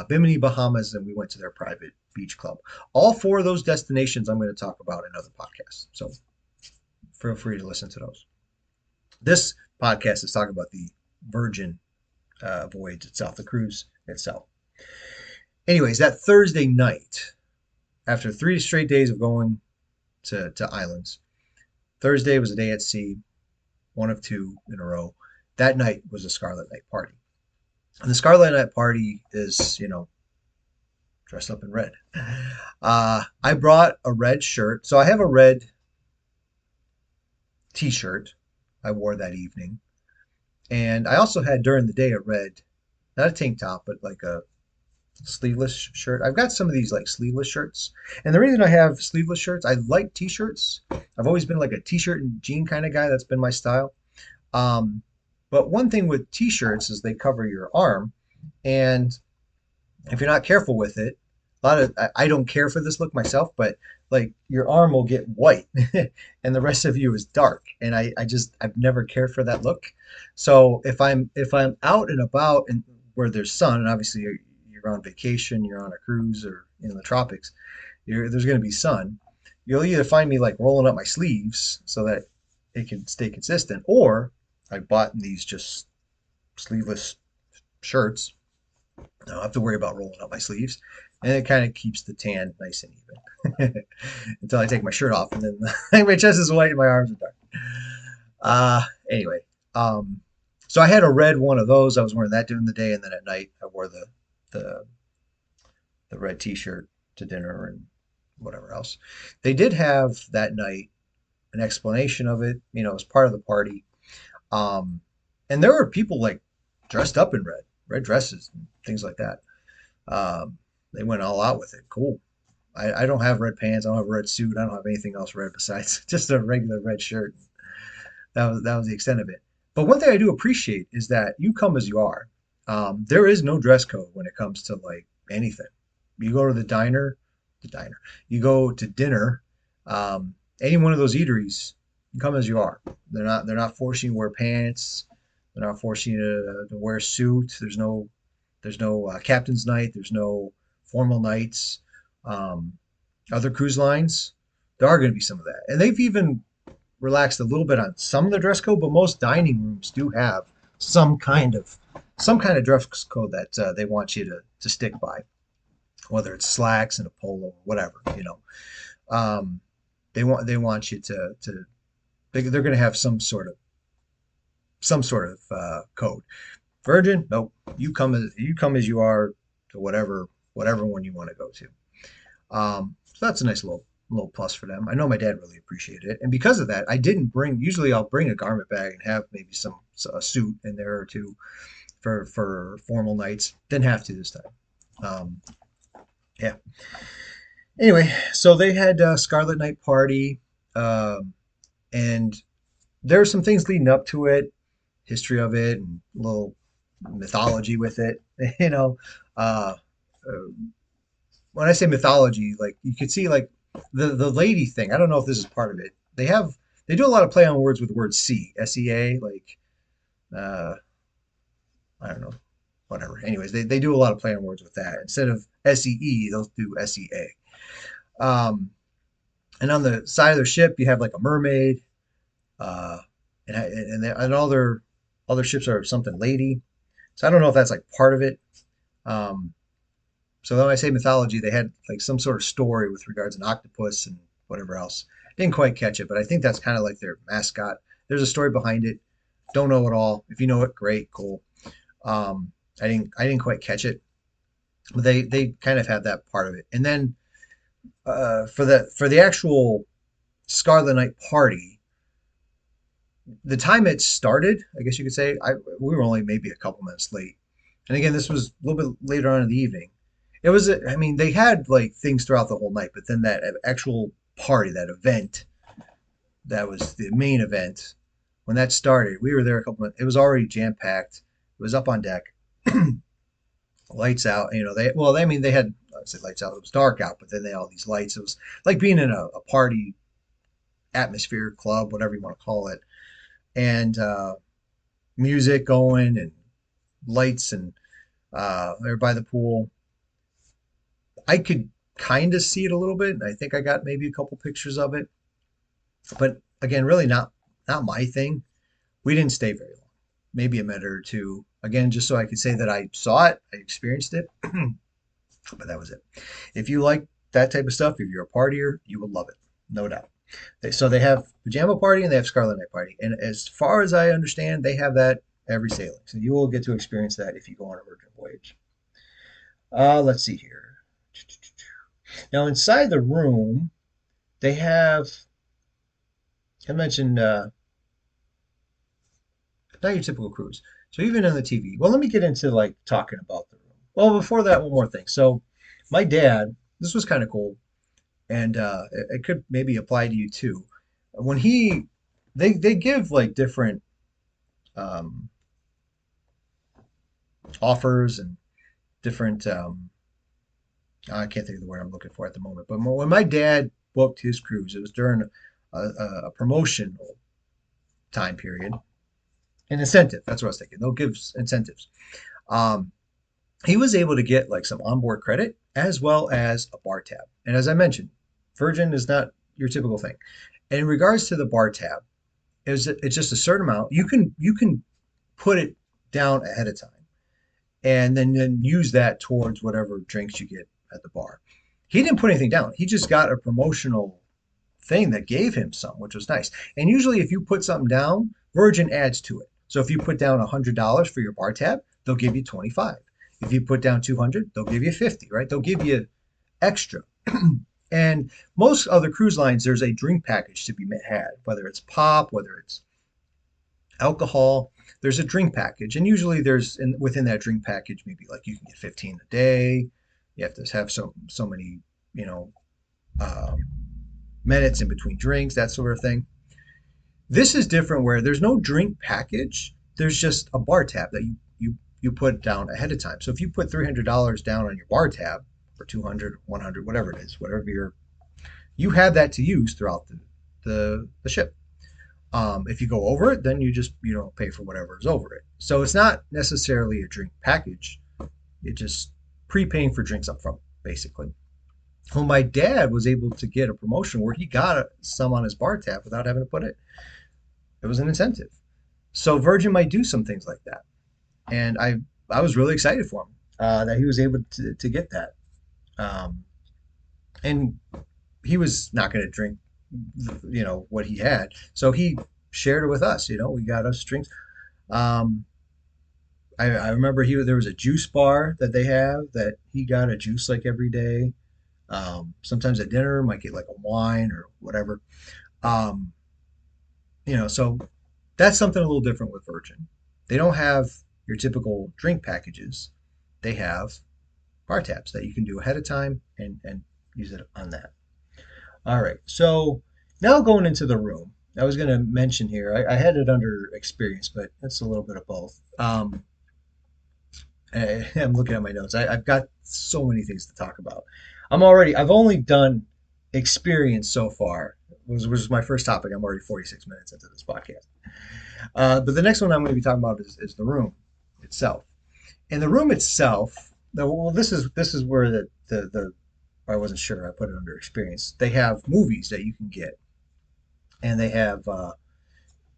Speaker 1: Bimini, Bahamas, and we went to their private beach club. All 4 of those destinations I'm going to talk about in other podcasts. So feel free to listen to those. This podcast is talking about the Virgin Voyage itself, the cruise itself. Anyways, that Thursday night, after 3 straight days of going to islands, Thursday was a day at sea, one of 2 in a row. That night was a Scarlet Night party. And the Scarlet Night party is, dressed up in red. I brought a red shirt. So I have a red t-shirt I wore that evening. And I also had during the day a red, not a tank top, but like a sleeveless shirt. I've got some of these like sleeveless shirts. And the reason I have sleeveless shirts, I like t-shirts. I've always been like a t-shirt and jean kind of guy. That's been my style. Um, but one thing with t-shirts is they cover your arm. And if you're not careful with it, I don't care for this look myself, but like your arm will get white and the rest of you is dark. And I've never cared for that look. So if I'm out and about and where there's sun, and obviously you're on vacation, you're on a cruise or in the tropics, there's going to be sun. You'll either find me like rolling up my sleeves so that it can stay consistent, or I bought these just sleeveless shirts. I don't have to worry about rolling up my sleeves, and it kind of keeps the tan nice and even until I take my shirt off, and then my chest is white and my arms are dark. Anyway, so I had a red one of those. I was wearing that during the day, and then at night I wore the the red T-shirt to dinner and whatever else. They did have that night an explanation of it, as part of the party. Um, and there were people like dressed up in red dresses and things like that. They went all out with it. Cool. I don't have red pants. I don't have a red suit. I don't have anything else red besides just a regular red shirt. That was the extent of it. But one thing I do appreciate is that you come as you are. There is no dress code when it comes to like anything. You go to the diner. You go to dinner. Any one of those eateries. You come as you are. They're not forcing you to wear pants. They're not forcing you to wear a suit. There's no captain's night. There's no formal nights. Um, Other cruise lines, there are going to be some of that, and they've even relaxed a little bit on some of the dress code. But most dining rooms do have some kind of some kind of dress code that they want you to stick by, whether it's slacks and a polo or whatever. Um, they want you to they're going to have some sort of code. Virgin, nope. You come as you are to whatever one you want to go to. So that's a nice little plus for them. I know my dad really appreciated it, and because of that, I didn't bring. Usually, I'll bring a garment bag and have maybe a suit in there or two for formal nights. Didn't have to this time. Um, yeah. Anyway, so they had a Scarlet Night party, and there are some things leading up to it, history of it, and a little mythology with it. You know, uh, uh, when I say mythology, like you could see like the lady thing. I don't know if this is part of it. They do a lot of play on words with the word sea, like uh, I don't know, whatever. Anyways, they do a lot of play on words with that. Instead of SEE, they'll do SEA. And on the side of their ship, you have like a mermaid, uh, and all their ships are something lady. So I don't know if that's like part of it. Um, So when I say mythology, they had like some sort of story with regards to an octopus and whatever else. Didn't quite catch it, but I think that's kind of like their mascot. There's a story behind it. Don't know it all. If you know it, great, cool. I didn't quite catch it, but they kind of had that part of it. And then for the actual Scarlet Night party, the time it started, I guess you could say, we were only maybe a couple minutes late. And again, this was a little bit later on in the evening. I mean, they had like things throughout the whole night, but then that actual party, that event, that was the main event. When that started, we were there a couple minutes. It was already jam packed. It was up on deck, lights out. I mean, they had, I say lights out. It was dark out, but then they had all these lights. It was like being in a party atmosphere, club, whatever you want to call it, and music going and lights and they're by the pool. I could kind of see it a little bit. I think I got maybe a couple pictures of it, but again, really not my thing. We didn't stay very long, maybe a minute or two. Again, just so I could say that I saw it, I experienced it, but that was it. If you like that type of stuff, if you're a partier, you will love it, no doubt. So they have pajama party and they have Scarlet Night party, and as far as I understand, they have that every sailing. So you will get to experience that if you go on a Virgin Voyage. Let's see here. Now inside the room, they have. I mentioned not your typical cruise. So even on the TV. Well, let me get into like talking about the room. Well, before that, one more thing. So my dad, this was kind of cool, and it could maybe apply to you too. When they give like different um, offers and different. I can't think of the word I'm looking for at the moment. But when my dad booked his cruise, it was during a promotional time period. An incentive. That's what I was thinking. They'll give incentives. Um, he was able to get like some onboard credit as well as a bar tab. And as I mentioned, Virgin is not your typical thing. And in regards to the bar tab, it's just a certain amount. You can put it down ahead of time and then use that towards whatever drinks you get at the bar. He didn't put anything down. He just got a promotional thing that gave him some, which was nice. And usually, if you put something down, Virgin adds to it. So if you put down $100 for your bar tab, they'll give you 25. If you put down 200, they'll give you 50, right? They'll give you extra. And most other cruise lines, there's a drink package to be had, whether it's pop, whether it's alcohol. There's a drink package, and usually within that drink package, maybe like you can get 15 a day. You have to have so many, you know, um, minutes in between drinks, that sort of thing. This is different where there's no drink package. There's just a bar tab that you put down ahead of time. So if you put $300 down on your bar tab, or 200, 100, whatever it is, you have that to use throughout the ship. If you go over it, then you don't pay for whatever is over it. So it's not necessarily a drink package. It just prepaying for drinks up front, basically. Well, my dad was able to get a promotion where he got some on his bar tab without having to put it. It was an incentive. So Virgin might do some things like that, and I was really excited for him that he was able to get that. Um, and he was not going to drink, what he had, so he shared it with us. We got us drinks. Um, I remember there was a juice bar that they have that he got a juice like every day. Sometimes at dinner might get like a wine or whatever. Um, so that's something a little different with Virgin. They don't have your typical drink packages. They have bar tabs that you can do ahead of time and use it on that. All right. So now going into the room, I was going to mention here, I had it under experience, but it's a little bit of both. I'm looking at my notes. I've got so many things to talk about. I've only done experience so far. Was my first topic. I'm already 46 minutes into this podcast. But the next one I'm going to be talking about is the room itself. And the room itself, well, this is where the I wasn't sure. I put it under experience. They have movies that you can get, and they have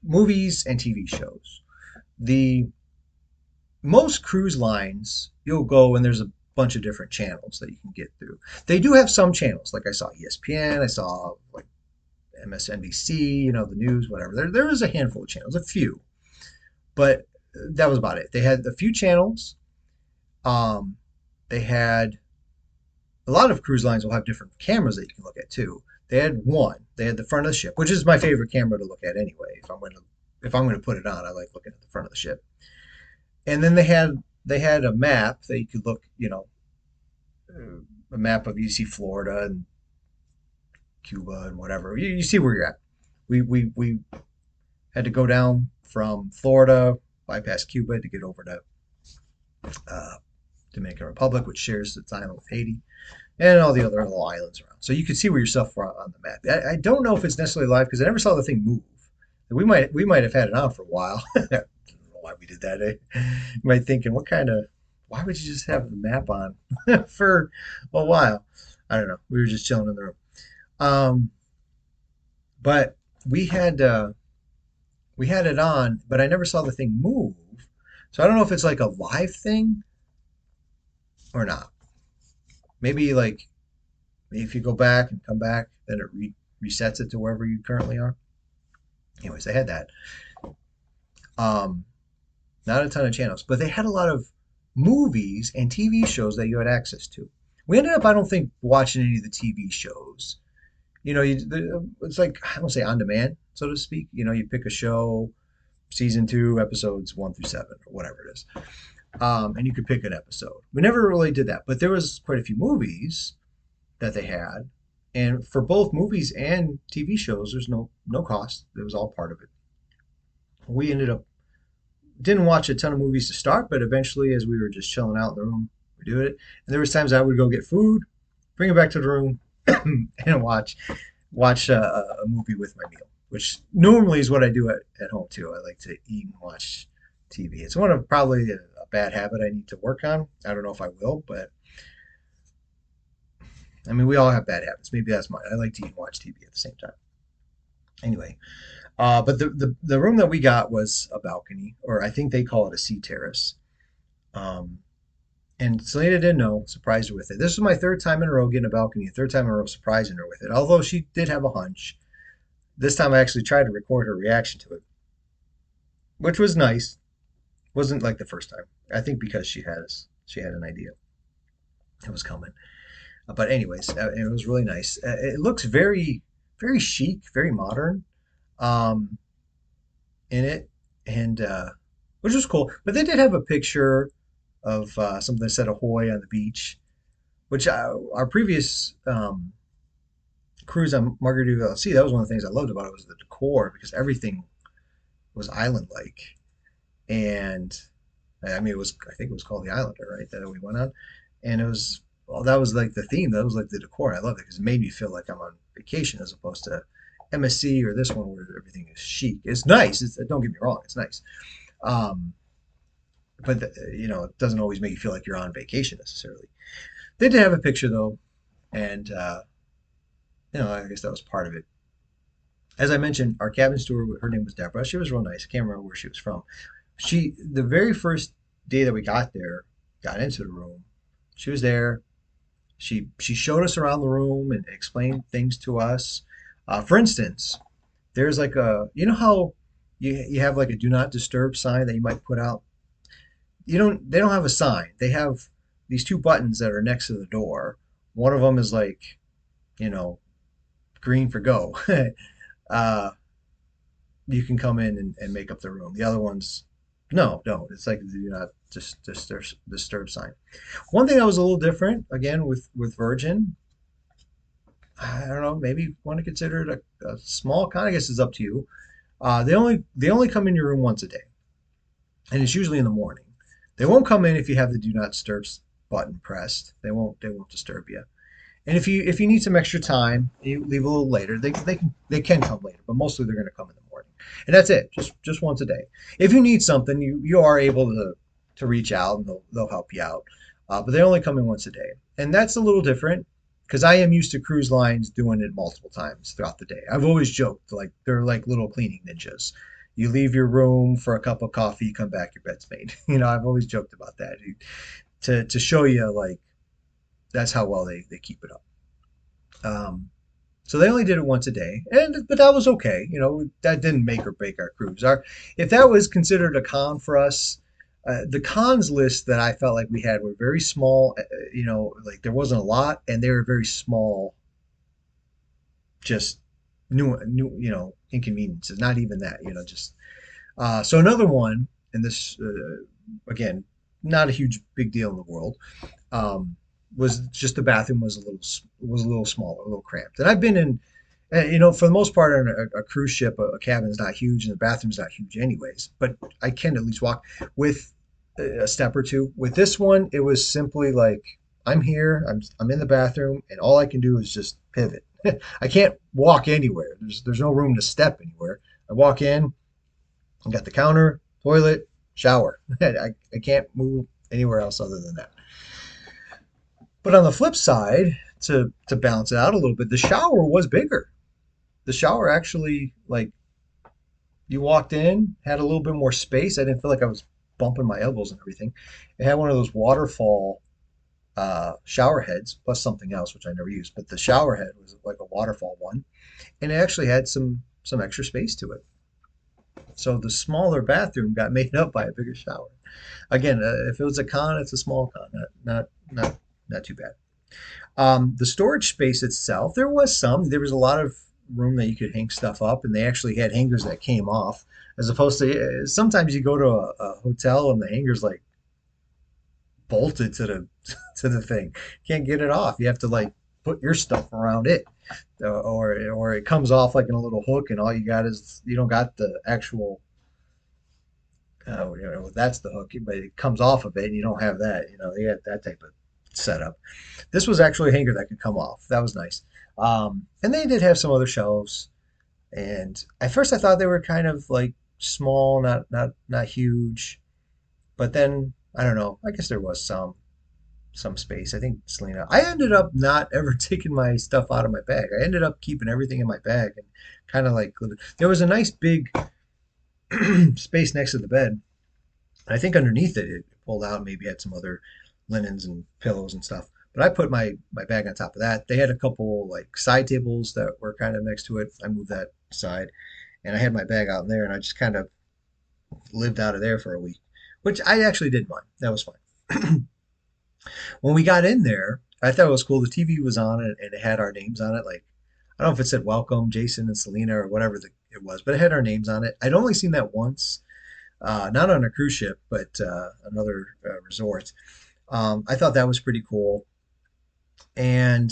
Speaker 1: movies and TV shows. The most cruise lines, you'll go and there's a bunch of different channels that you can get through. They do have some channels, like I saw ESPN, I saw like MSNBC, the news, whatever. There is a handful of channels, a few, but that was about it. They had a few channels. Um, they had a lot of cruise lines will have different cameras that you can look at too. They had one. They had the front of the ship, which is my favorite camera to look at anyway. If I'm going to put it on, I like looking at the front of the ship. And then they had a map that you could look, a map of, you see Florida and Cuba and whatever. You see where you're at. We had to go down from Florida, bypass Cuba to get over to uh, Dominican Republic, which shares its island with Haiti, and all the other little islands around. So you could see where yourself are on the map. I don't know if it's necessarily live because I never saw the thing move. We might have had it on for a while. I don't know why we did that. You might thinking, why would you just have the map on for a while? I don't know. We were just chilling in the room. Um, but we had it on, but I never saw the thing move. So I don't know if it's like a live thing or not. Maybe like if you go back and come back, then it resets it to wherever you currently are. Anyways, they had that. Um, Not a ton of channels, but they had a lot of movies and TV shows that you had access to. We ended up, I don't think, watching any of the TV shows. It's like, I don't say on demand, so to speak. You pick a show, season two, episodes 1 through 7, or whatever it is, and you could pick an episode. We never really did that, but there was quite a few movies that they had, and for both movies and TV shows, there's no cost. It was all part of it. We ended up didn't watch a ton of movies to start, but eventually, as we were just chilling out in the room, we do it. And there was times I would go get food, bring it back to the room, and watch a movie with my meal, which normally is what I do at home too. I like to eat and watch TV. It's one of probably a bad habit I need to work on. I don't know if I will, but I mean, we all have bad habits. Maybe that's mine. I like to eat and watch TV at the same time. Anyway, but the room that we got was a balcony, or I think they call it a sea terrace. Um, and Selena didn't know, surprised her with it. This was my third time in a row getting a balcony, third time in a row surprising her with it. Although she did have a hunch. This time I actually tried to record her reaction to it, which was nice. Wasn't like the first time. I think because she had an idea it was coming. But anyways, it was really nice. It looks very, very chic, very modern um, in it, and which was cool. But they did have a picture of something that said "Ahoy" on the beach, which our previous cruise on Margaritaville Sea, that was one of the things I loved about it was the decor because everything was island-like, and I mean I think it was called the Islander, right? That we went on, and it was well, that was like the theme. That was like the decor. I loved it because it made me feel like I'm on vacation as opposed to MSC or this one where everything is chic. It's nice. Don't get me wrong, it's nice. Um, but it doesn't always make you feel like you're on vacation necessarily. They did have a picture though, and I guess that was part of it. As I mentioned, our cabin steward, her name was Deborah. She was real nice. I can't remember where she was from. The very first day that we got there, got into the room, she was there. She showed us around the room and explained things to us. For instance, there's like how you have like a do not disturb sign that you might put out. They don't have a sign. They have these two buttons that are next to the door. One of them is like, you know, green for go. uh, you can come in and make up the room. The other ones, no, don't. It's like do not disturb sign. One thing that was a little different, again, with Virgin, I don't know, maybe want to consider it a small con. I guess it's up to you. They only come in your room once a day, and it's usually in the morning. They won't come in if you have the do not disturb button pressed. They won't disturb you. And if you need some extra time, you leave a little later. They can come later, but mostly they're going to come in the morning. And that's it, just once a day. If you need something, you are able to reach out and they'll help you out. But they only come in once a day, and that's a little different because I am used to cruise lines doing it multiple times throughout the day. I've always joked like they're like little cleaning ninjas. You leave your room for a cup of coffee, you come back, your bed's made. I've always joked about that to show you like that's how well they keep it up. Um, so they only did it once a day, but that was okay. That didn't make or break our cruise. If that was considered a con for us, the cons list that I felt like we had were very small. Like there wasn't a lot, and they were very small, just new inconveniences. Not even that, just so another one, and this again, not a huge big deal in the world. Was just the bathroom was a little smaller, a little cramped. And I've been in, for the most part on a cruise ship, a cabin is not huge and the bathroom's not huge anyways. But I can at least walk with a step or two. With this one, it was simply like I'm here, I'm in the bathroom, and all I can do is just pivot. I can't walk anywhere. There's no room to step anywhere. I walk in, I got the counter, toilet, shower. I can't move anywhere else other than that. But on the flip side, to balance it out a little bit, the shower was bigger. The shower actually, like, you walked in, had a little bit more space. I didn't feel like I was bumping my elbows and everything. It had one of those waterfall shower heads, plus something else, which I never used. But the shower head was like a waterfall one, and it actually had some extra space to it. So the smaller bathroom got made up by a bigger shower. Again, if it was a con, it's a small con, not too bad. The storage space itself, there was a lot of room that you could hang stuff up, and they actually had hangers that came off, as opposed to sometimes you go to a hotel and the hanger's like bolted to the to the thing. Can't get it off. You have to like put your stuff around it, or it comes off like in a little hook, and all you got is you don't got the actual. That's the hook, but it comes off of it, and you don't have that. You got that type of setup. This was actually a hanger that could come off. That was nice. And they did have some other shelves. And at first I thought they were kind of like small, not huge. But then I don't know. I guess there was some space. I think Selena. I ended up not ever taking my stuff out of my bag. I ended up keeping everything in my bag and kind of like there was a nice big space next to the bed. I think underneath it pulled out, maybe had some other linens and pillows and stuff. But I put my bag on top of that. They had a couple like side tables that were kind of next to it. I moved that aside, and I had my bag out in there, and I just kind of lived out of there for a week, which I actually did mind. That was fine. When we got in there, I thought it was cool. The TV was on and it had our names on it. Like I don't know if it said welcome, Jason and Selena or whatever it was, but it had our names on it. I'd only seen that once, not on a cruise ship, but another resort. I thought that was pretty cool. And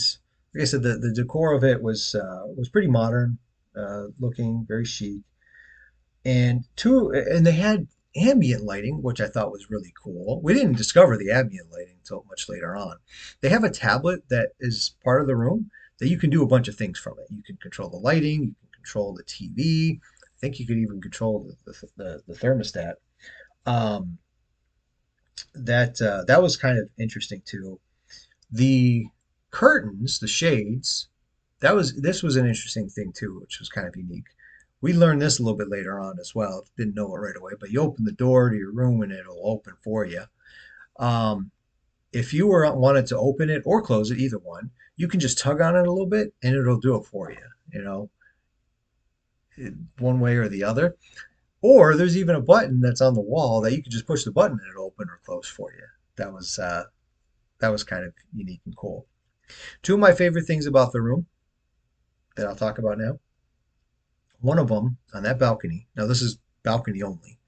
Speaker 1: like I said, the decor of it was pretty modern looking, very chic. And they had ambient lighting, which I thought was really cool. We didn't discover the ambient lighting until much later on. They have a tablet that is part of the room that you can do a bunch of things from it. You can control the lighting, you can control the TV. I think you could even control the thermostat. Um, that was kind of interesting too. The curtains, the shades, this was an interesting thing too, which was kind of unique. We learned this a little bit later on as well. Didn't know it right away, but you open the door to your room and it'll open for you. Um, if you wanted to open it or close it, either one, you can just tug on it a little bit and it'll do it for you. You know, one way or the other. Or there's even a button that's on the wall that you can just push the button and it'll open or close for you. That was uh, that was kind of unique and cool. Two of my favorite things about the room that I'll talk about now. One of them on that balcony. Now this is balcony only.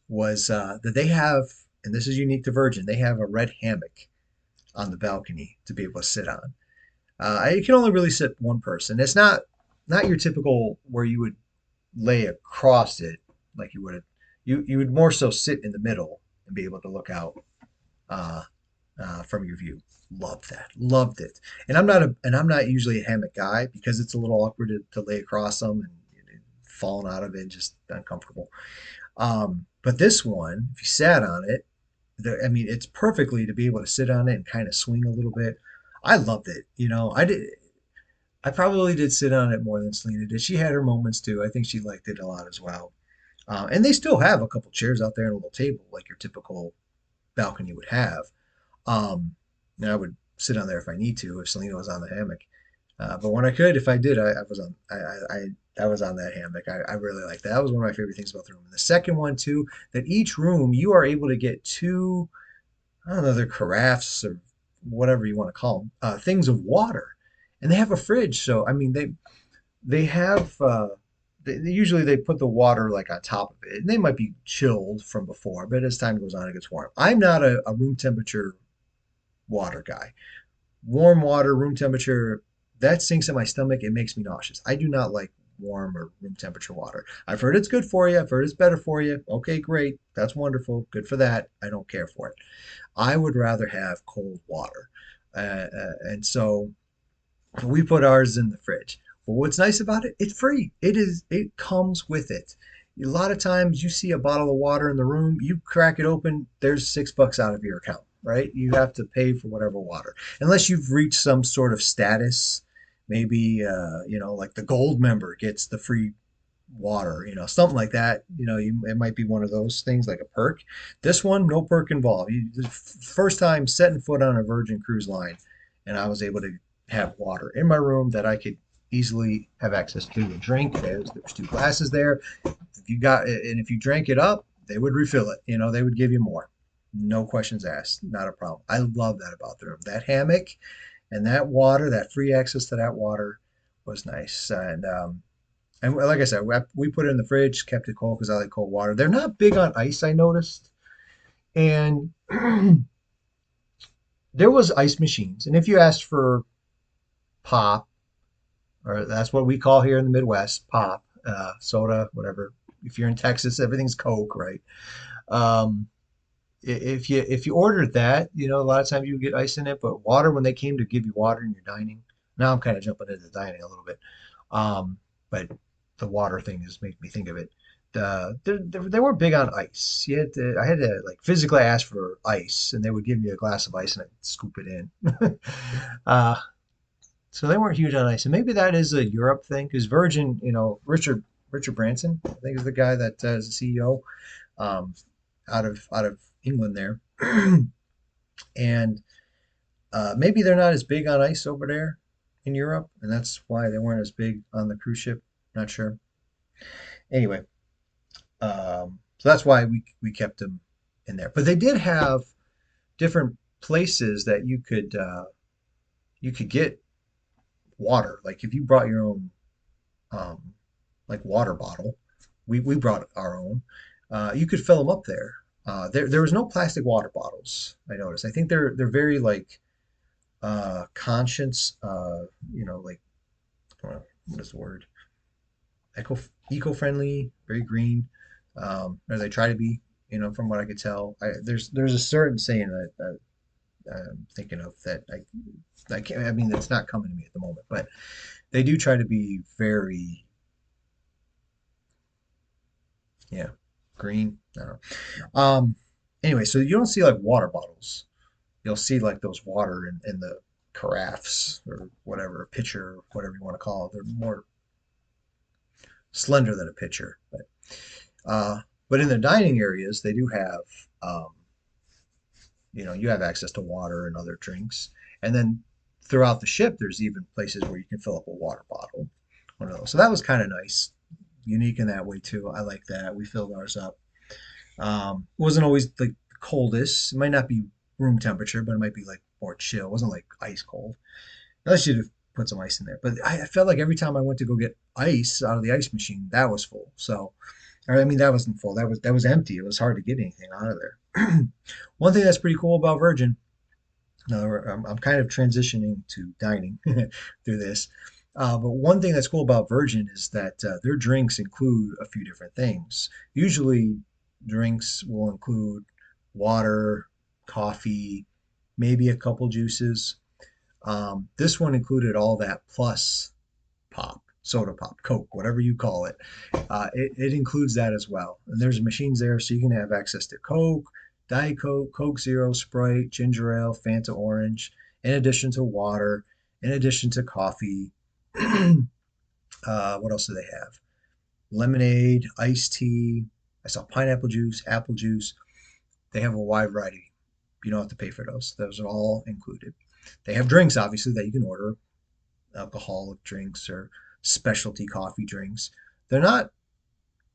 Speaker 1: Was that they have, and this is unique to Virgin. They have a red hammock on the balcony to be able to sit on. You can only really sit one person. It's not your typical where you would lay across it like you would. You would more so sit in the middle and be able to look out uh, from your view. Loved that. Loved it. And I'm not usually a hammock guy because it's a little awkward to lay across them and falling out of it, just uncomfortable. But this one, if you sat on it, I mean, it's perfectly to be able to sit on it and kind of swing a little bit. I loved it. You know, I did. I probably did sit on it more than Selena did. She had her moments too. I think she liked it a lot as well. And they still have a couple chairs out there and a little table like your typical balcony would have. Um, and I would sit on there if I need to, if Selena was on the hammock. But when I could, if I did, I was on. I was on that hammock. I really liked that. That was one of my favorite things about the room. And the second one too, that each room you are able to get two, I don't know, they're carafes or whatever you want to call them, things of water, and they have a fridge. So I mean, they have. Usually they put the water like on top of it, and they might be chilled from before, but as time goes on, it gets warm. I'm not a room temperature water guy. Warm water, room temperature, that sinks in my stomach. It makes me nauseous. I do not like warm or room temperature water. I've heard it's good for you. I've heard it's better for you. Okay, great. That's wonderful. Good for that. I don't care for it. I would rather have cold water. And so we put ours in the fridge. But what's nice about it, it's free. It comes with it. A lot of times you see a bottle of water in the room, you crack it open, there's $6 out of your account, right? You have to pay for whatever water. Unless you've reached some sort of status, maybe like the gold member gets the free water, something like that. It might be one of those things like a perk. This one, no perk involved. First time setting foot on a Virgin cruise line, and I was able to have water in my room that I could easily have access to and drink. There's two glasses there. If you drank it up, they would refill it. They would give you more. No questions asked. Not a problem. I love that about the room. That hammock and that water, that free access to that water was nice. And like I said, we put it in the fridge, kept it cold because I like cold water. They're not big on ice, I noticed. And there was ice machines. And if you asked for pop, or that's what we call here in the Midwest, pop, soda, whatever. If you're in Texas, everything's Coke, right? Um, if you ordered that, a lot of times you would get ice in it, but water when they came to give you water in your dining. Now I'm kind of jumping into dining a little bit, but the water thing just makes me think of it. They weren't big on ice. I had to like physically ask for ice, and they would give me a glass of ice, and I'd scoop it in. uh, so they weren't huge on ice, and maybe that is a Europe thing because Virgin, Richard Branson, I think is the guy that is the CEO, um, out of England there, and maybe they're not as big on ice over there in Europe, and that's why they weren't as big on the cruise ship. Not sure. Anyway, so that's why we kept them in there. But they did have different places that you could get water. Like if you brought your own um, like water bottle, we brought our own. You could fill them up there. There was no plastic water bottles. I noticed. I think they're very like conscience. Like what is the word? Eco eco-friendly, very green, or they try to be. From what I could tell, there's a certain saying that I'm thinking of that I can't. I mean, it's not coming to me at the moment, but they do try to be very. Yeah, green. I don't know. Anyway, so you don't see like water bottles. You'll see like those water in the carafes or whatever, a pitcher, whatever you want to call it. They're more slender than a pitcher, uh, but in the dining areas, they do have, um, you have access to water and other drinks. And then throughout the ship, there's even places where you can fill up a water bottle, one of those. So that was kind of nice, unique in that way too. I like that. We filled ours up. It wasn't always like the coldest. It might not be room temperature, but it might be like more chill. It wasn't like ice cold. Unless you'd have put some ice in there. But I felt like every time I went to go get ice out of the ice machine, that was full. So, or I mean, that wasn't full. That was empty. It was hard to get anything out of there. One thing that's pretty cool about Virgin. Now, I'm kind of transitioning to dining through this. But one thing that's cool about Virgin is that their drinks include a few different things. Usually, drinks will include water, coffee, maybe a couple juices. This one included all that plus pop, soda pop, Coke, whatever you call it. It includes that as well. And there's machines there so you can have access to Coke, Diet Coke, Coke Zero, Sprite, ginger ale, Fanta Orange, in addition to water, in addition to coffee. What else do they have? Lemonade, iced tea. I saw pineapple juice, apple juice. They have a wide variety. You don't have to pay for those. Those are all included. They have drinks, obviously, that you can order, alcoholic drinks or specialty coffee drinks. They're not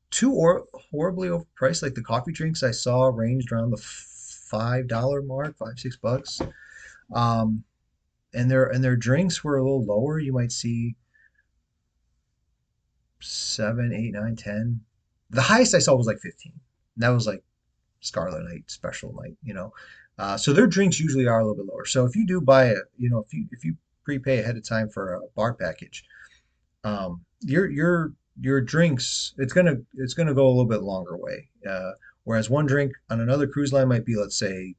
Speaker 1: too horribly overpriced. Like the coffee drinks I saw ranged around the $5 mark, 5, $6. Um, and their drinks were a little lower. You might see 7, 8, 9, 10. The highest I saw was like 15. And that was like Scarlet Night, special night. So their drinks usually are a little bit lower. So if you do buy if you prepay ahead of time for a bar package, your drinks it's gonna go a little bit longer way. Whereas one drink on another cruise line might be, let's say,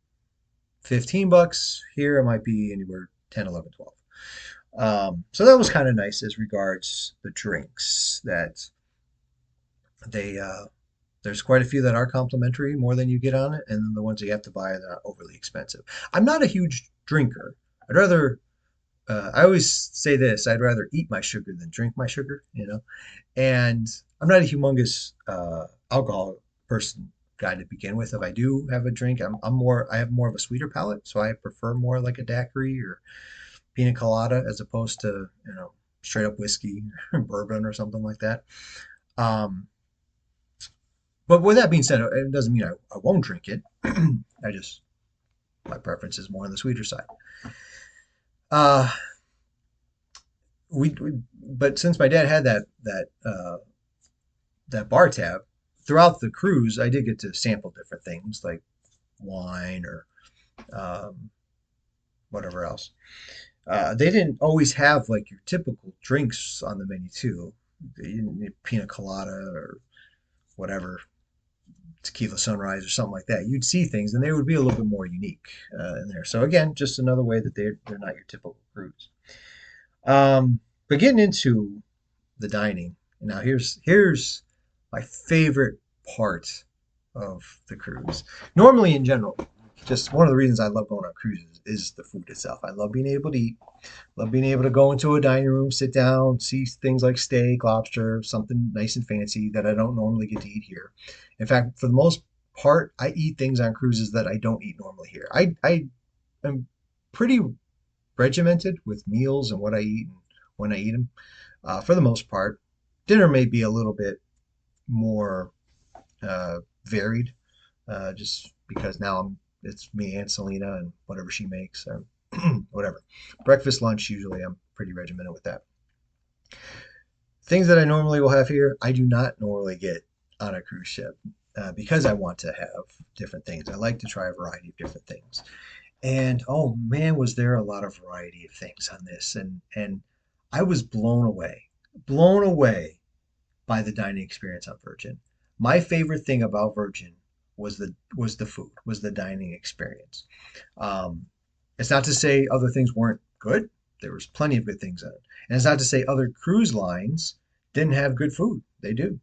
Speaker 1: $15. Here it might be anywhere 10, 11, 12. So that was kind of nice as regards the drinks that they there's quite a few that are complimentary, more than you get on it, and then the ones that you have to buy are not overly expensive. I'm not a huge drinker. I'd rather I always say this: I'd rather eat my sugar than drink my sugar. And I'm not a humongous alcohol person guy to begin with. If I do have a drink, I have more of a sweeter palate, so I prefer more like a daiquiri or pina colada as opposed to straight up whiskey or bourbon or something like that. Um, but with that being said, it doesn't mean I won't drink it. I just my preference is more on the sweeter side. Uh, but since my dad had that bar tab throughout the cruise, I did get to sample different things like wine or um, whatever else. They didn't always have like your typical drinks on the menu too. They didn't need pina colada or whatever, tequila sunrise or something like that. You'd see things and they would be a little bit more unique in there. So again, just another way that they're not your typical cruise. But getting into the dining. Now here's my favorite part of the cruise. Normally in general, just one of the reasons I love going on cruises is the food itself. I love being able to eat, love being able to go into a dining room, sit down, see things like steak, lobster, something nice and fancy that I don't normally get to eat here. In fact, for the most part, I eat things on cruises that I don't eat normally here. I am pretty regimented with meals and what I eat and when I eat them. For the most part, dinner may be a little bit more varied, just because now it's me and Selena and whatever she makes, or whatever. Breakfast, lunch, usually I'm pretty regimented with that. Things that I normally will have here, I do not normally get on a cruise ship because I want to have different things. I like to try a variety of different things. And oh man, was there a lot of variety of things on this, and I was blown away by the dining experience on Virgin. My favorite thing about Virgin was the food, was the dining experience. Um, it's not to say other things weren't good. There was plenty of good things on it, and it's not to say other cruise lines didn't have good food. They do.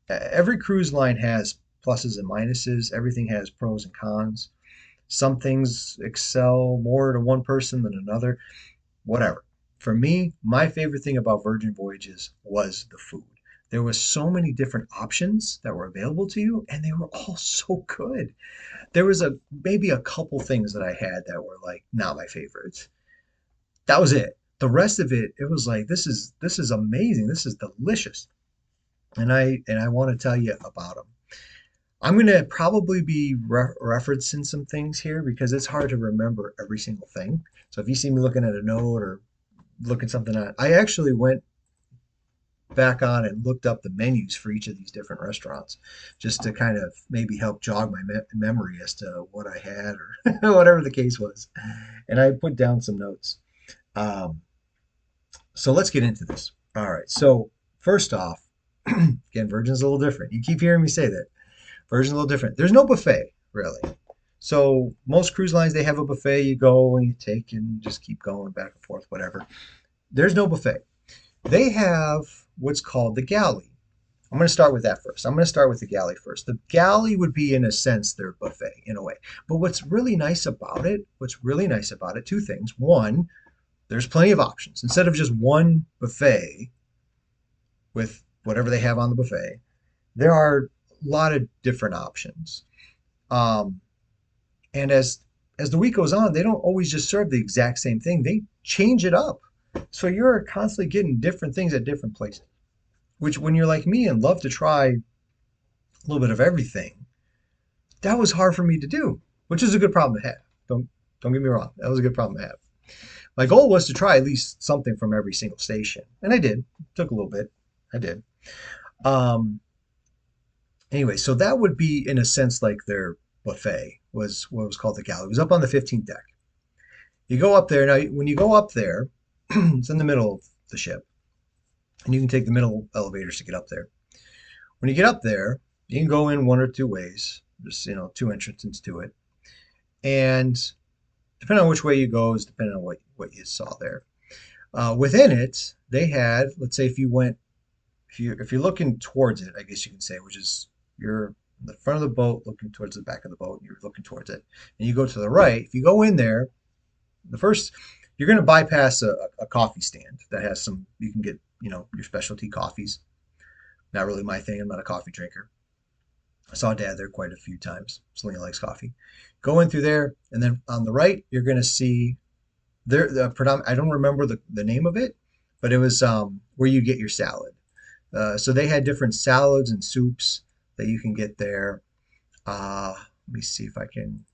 Speaker 1: Every cruise line has pluses and minuses. Everything has pros and cons. Some things excel more to one person than another, whatever. For me, my favorite thing about Virgin Voyages was the food. There was so many different options that were available to you, and they were all so good. There was a maybe a couple things that I had that were like not my favorites. That was it. The rest of it, it was like this is amazing. This is delicious, and I want to tell you about them. I'm going to probably be referencing some things here because it's hard to remember every single thing. So if you see me looking at a note or looking something at, I actually went back on and looked up the menus for each of these different restaurants just to kind of maybe help jog my memory as to what I had or whatever the case was. And I put down some notes. Um, so let's get into this. All right. So first off, again, Virgin's a little different. You keep hearing me say that. Virgin's a little different. There's no buffet, really. So most cruise lines, they have a buffet. You go and you take and just keep going back and forth, whatever. There's no buffet. They have what's called the galley. I'm going to start with that first. I'm going to start with the galley first. The galley would be, in a sense, their buffet in a way. But what's really nice about it, two things. One, there's plenty of options. Instead of just one buffet with whatever they have on the buffet, there are a lot of different options. Um, and as the week goes on, they don't always just serve the exact same thing. They change it up. So you're constantly getting different things at different places, which when you're like me and love to try a little bit of everything, that was hard for me to do, which is a good problem to have. Don't get me wrong. That was a good problem to have. My goal was to try at least something from every single station, and I did. It took a little bit. I did. Um, anyway, so that would be in a sense like their buffet was what was called the galley. It was up on the 15th deck. You go up there. Now, when you go up there, it's in the middle of the ship, and you can take the middle elevators to get up there. When you get up there, you can go in one or two ways. Just two entrances to it, and depending on which way you go is depending on what you saw there. Within it, they had, let's say, if you're looking towards it, I guess you can say, which is you're in the front of the boat looking towards the back of the boat, and you're looking towards it, and you go to the right. If you go in there, the first you're going to bypass a coffee stand that has some. You can get your specialty coffees. Not really my thing. I'm not a coffee drinker. I saw Dad there quite a few times. Selena likes coffee. Go in through there, and then on the right, you're going to see there. I don't remember the name of it, but it was where you get your salad. So they had different salads and soups that you can get there. Let me see if I can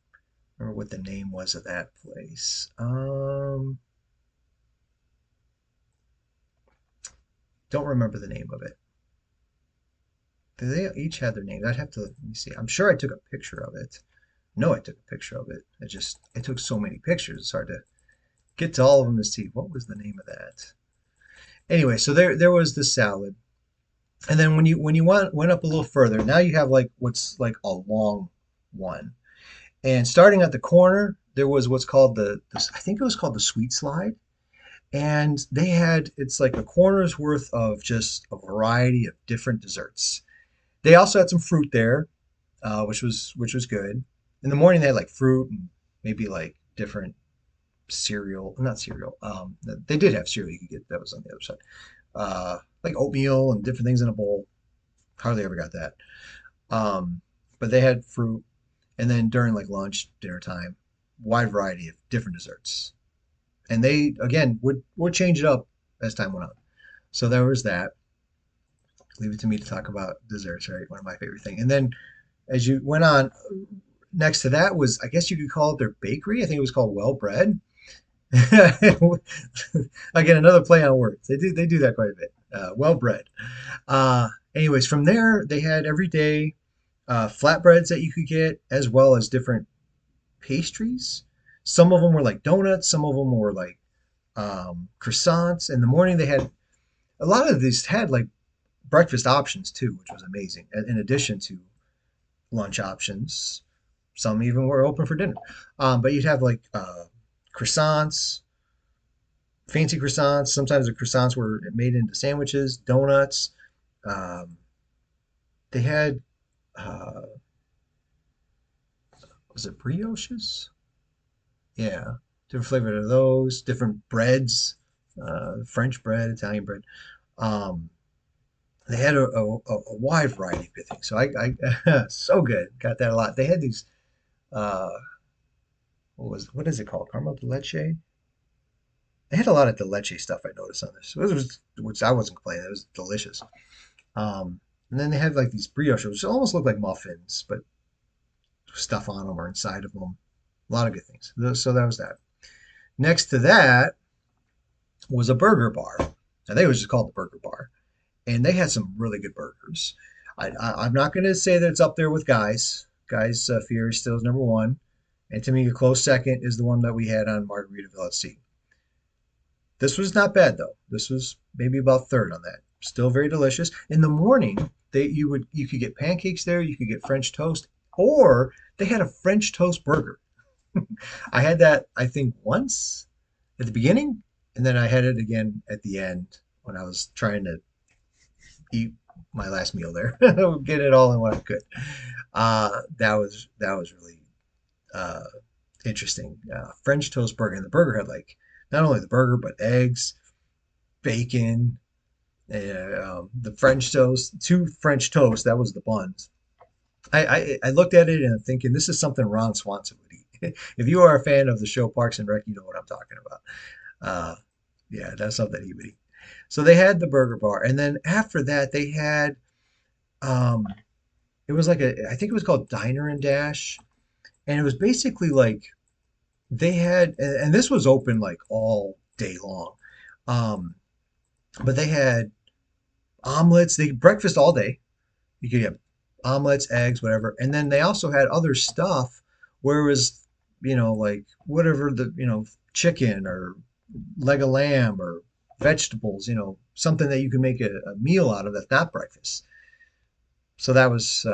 Speaker 1: remember what the name was of that place. Don't remember the name of it. They each had their names. I'd have to let me see. I'm sure I took a picture of it. No, I took a picture of it. I took so many pictures. It's hard to get to all of them to see what was the name of that. Anyway, so there was the salad, and then went up a little further, now you have like what's like a long one, and starting at the corner there was what's called I think it was called the sweet slide, and they had it's like a corner's worth of just a variety of different desserts. They also had some fruit there, which was good. In the morning they had like fruit and maybe like different cereal, not cereal. They did have cereal you could get that was on the other side, like oatmeal and different things in a bowl. Hardly ever got that. But they had fruit, and then during like lunch, dinner time, wide variety of different desserts, and they again would change it up as time went on. So there was that. Leave it to me to talk about desserts, right? One of my favorite things. And then as you went on, next to that was, I guess you could call it their bakery. I think it was called Well Bread. Again, another play on words. They do that quite a bit. Well bread. Anyways, from there they had every day flatbreads that you could get, as well as different pastries. Some of them were like donuts. Some of them were like croissants. In the morning they had a lot of these had like breakfast options too, which was amazing. In addition to lunch options, some even were open for dinner. But you'd have like croissants, fancy croissants. Sometimes the croissants were made into sandwiches, donuts. Um, they had uh, was it brioches? Yeah, different flavor of those, different breads, French bread, Italian bread. Um, they had a wide variety of good things. So I so good. Got that a lot. They had these uh, what is it called? Caramel de leche. They had a lot of de leche stuff I noticed on this. Which I wasn't complaining. It was delicious. And then they had like these brioches, which almost look like muffins, but stuff on them or inside of them. A lot of good things. So that was that. Next to that was a burger bar. I think it was just called the Burger Bar, and they had some really good burgers. I'm not going to say that it's up there with Guys. Guys Fieri still is number one, and to me, a close second is the one that we had on Margaritaville at Sea. This was not bad though. This was maybe about third on that. Still very delicious. In the morning, you could get pancakes there, you could get French toast, or they had a French toast burger. I had that I think once at the beginning, and then I had it again at the end when I was trying to eat my last meal there, get it all in what I could. That was really uh, interesting. French toast burger, and the burger had like not only the burger but eggs, bacon, the French toast, two French toast. That was the buns. I looked at it and I'm thinking this is something Ron Swanson would eat. If you are a fan of the show Parks and Rec, you know what I'm talking about. Uh, yeah, that's something he would eat. So they had the burger bar, and then after that they had um, it was like I think it was called Diner and Dash, and it was basically like they had, and this was open like all day long, um, but they had omelets. They breakfast all day. You could get omelets, eggs, whatever. And then they also had other stuff where it was, like whatever chicken or leg of lamb or vegetables, something that you can make a meal out of that's not breakfast. So that was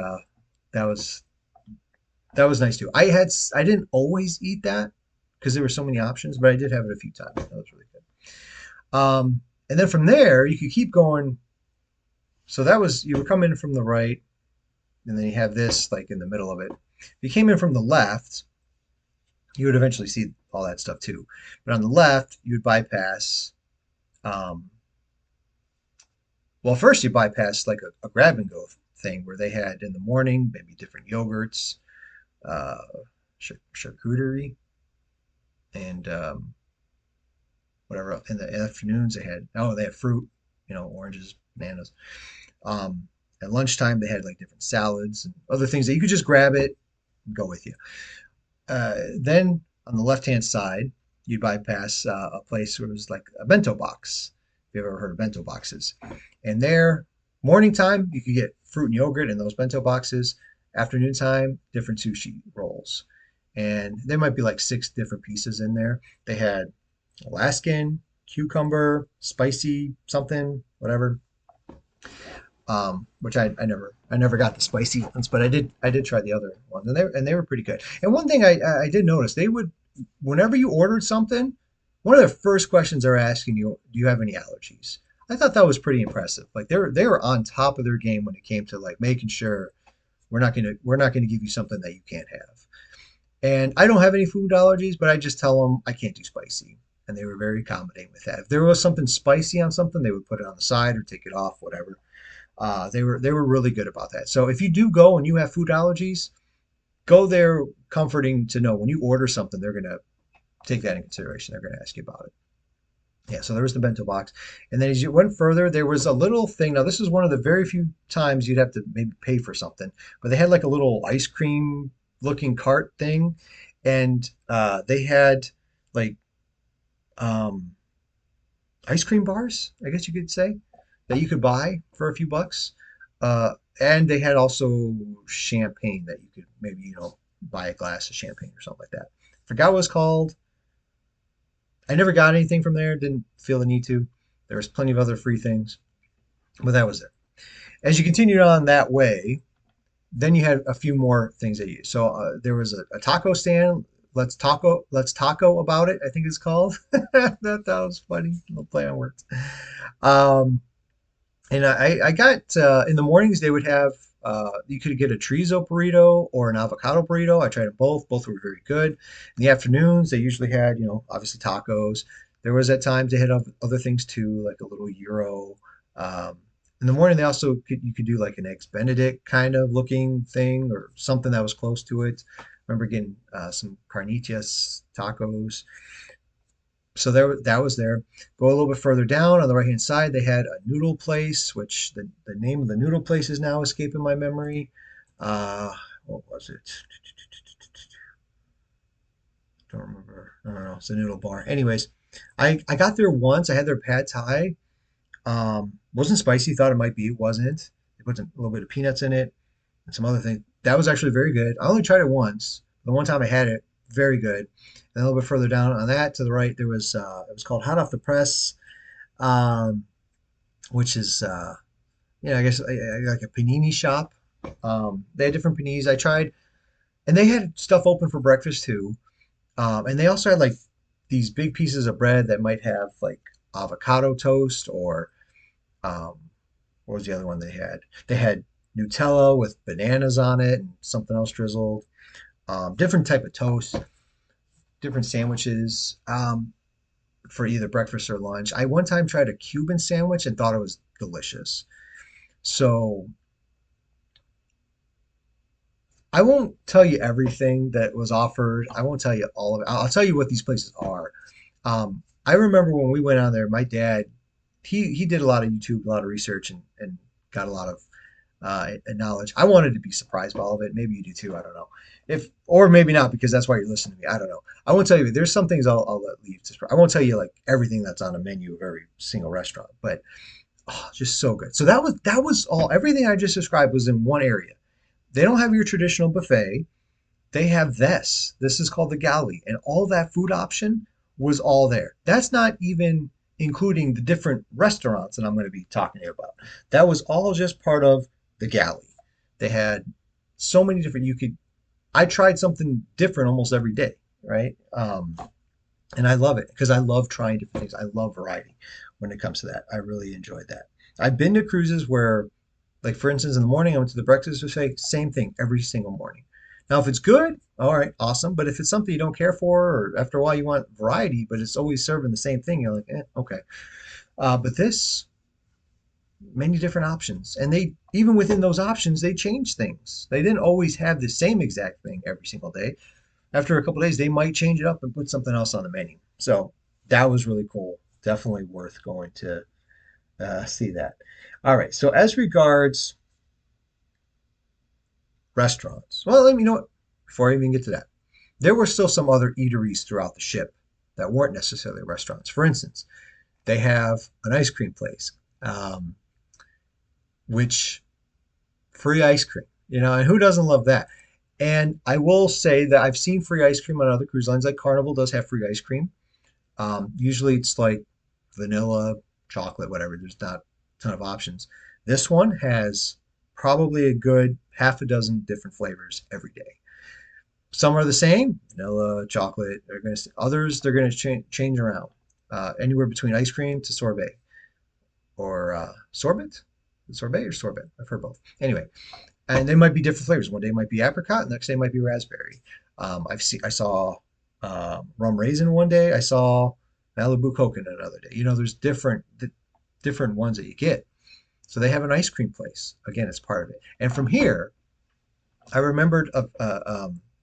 Speaker 1: that was nice too. I didn't always eat that because there were so many options, but I did have it a few times. That was really good. And then from there, you could keep going. So that was you were coming from the right, and then you have this like in the middle of it. If you came in from the left, you would eventually see all that stuff too. But on the left, you would bypass. Um, well, first you bypass like a grab and go thing where they had in the morning maybe different yogurts, uh, charcuterie, and whatever. In the afternoons they had fruit, oranges, bananas. Um, at lunchtime they had like different salads and other things that you could just grab it and go with you. Then on the left hand side, you bypass a place where it was like a bento box. If you've ever heard of bento boxes, and there, morning time, you could get fruit and yogurt in those bento boxes. Afternoon time, different sushi rolls. And there might be like six different pieces in there. They had Alaskan, cucumber, spicy something, whatever. Which I never got the spicy ones, but I did try the other ones, and they were pretty good. And one thing I did notice, they would whenever you ordered something, one of the first questions they're asking you, do you have any allergies? I thought that was pretty impressive. Like they were on top of their game when it came to like making sure we're not gonna give you something that you can't have. And I don't have any food allergies, but I just tell them I can't do spicy. And they were very accommodating with that. If there was something spicy on something, they would put it on the side or take it off, whatever. They were really good about that. So if you do go and you have food allergies, go there comforting to know when you order something, they're gonna take that in consideration. They're gonna ask you about it. Yeah, so there was the bento box. And then as you went further, there was a little thing. Now, this is one of the very few times you'd have to maybe pay for something, but they had like a little ice cream looking cart thing. And they had like um, ice cream bars, I guess you could say, that you could buy for a few bucks. And they had also champagne that you could maybe, buy a glass of champagne or something like that. Forgot what it's called. I never got anything from there. Didn't feel the need to. There was plenty of other free things, but that was it. As you continued on that way, then you had a few more things that you used. So there was a taco stand. Let's taco about it. I think it's called. That was funny. Little play on words. Um, and I got in the mornings they would have. You could get a chorizo burrito or an avocado burrito. I tried them both. Both were very good. In the afternoons, they usually had, obviously tacos. There was at times they had other things too, like a little gyro. Um, in the morning, they also you could do like an eggs Benedict kind of looking thing or something that was close to it. I remember getting some carnitas tacos. So that was there. Go a little bit further down on the right hand side, they had a noodle place, which the name of the noodle place is now escaping my memory. Uh, what was it? Don't remember. I don't know. It's a noodle bar. Anyways, I got there once. I had their pad thai. Wasn't spicy. Thought it might be. It wasn't. They put a little bit of peanuts in it and some other things. That was actually very good. I only tried it once. The one time I had it, very good. And a little bit further down on that to the right, there was it was called Hot Off the Press, um, which is I guess like a panini shop. They had different paninis I tried, and they had stuff open for breakfast too. And they also had like these big pieces of bread that might have like avocado toast or um, what was the other one they had? They had Nutella with bananas on it and something else drizzled. Different type of toast, different sandwiches for either breakfast or lunch. I one time tried a Cuban sandwich and thought it was delicious. So I won't tell you everything that was offered. I won't tell you all of it. I'll tell you what these places are. I remember when we went on there, my dad, he did a lot of YouTube, a lot of research, and got a lot of knowledge. I wanted to be surprised by all of it. Maybe you do too. I don't know. If or maybe not because that's why you're listening to me. I don't know. I won't tell you. There's some things I'll let leave to. I won't tell you like everything that's on a menu of every single restaurant, but just so good. So that was all. Everything I just described was in one area. They don't have your traditional buffet. They have this. This is called the Galley, and all that food option was all there. That's not even including the different restaurants that I'm going to be talking to you about. That was all just part of the Galley. They had so many different. I tried something different almost every day, right? And I love it because I love trying different things. I love variety when it comes to that. I really enjoyed that. I've been to cruises where, like for instance, in the morning I went to the breakfast buffet, same thing every single morning. Now, if it's good, all right, awesome. But if it's something you don't care for, or after a while you want variety, but it's always serving the same thing, you're like, okay. But this, many different options, and they even within those options, they change things. They didn't always have the same exact thing every single day. After a couple of days, they might change it up and put something else on the menu. So that was really cool. Definitely worth going to see that. All right. So as regards restaurants, well, let me know what, before I even get to that, there were still some other eateries throughout the ship that weren't necessarily restaurants. For instance, they have an ice cream place, um, which free ice cream, and who doesn't love that? And I will say that I've seen free ice cream on other cruise lines, like Carnival does have free ice cream. Usually it's like vanilla, chocolate, whatever. There's not a ton of options. This one has probably a good half a dozen different flavors every day. Some are the same, vanilla, chocolate. Others they're going to change around, anywhere between ice cream to sorbet or sorbet, sorbet or sorbet. I've heard both. Anyway, and they might be different flavors. One day might be apricot, the next day might be raspberry. I saw rum raisin one day. I saw Malibu coconut another day. There's different ones that you get. So they have an ice cream place. Again, it's part of it. And from here, I remembered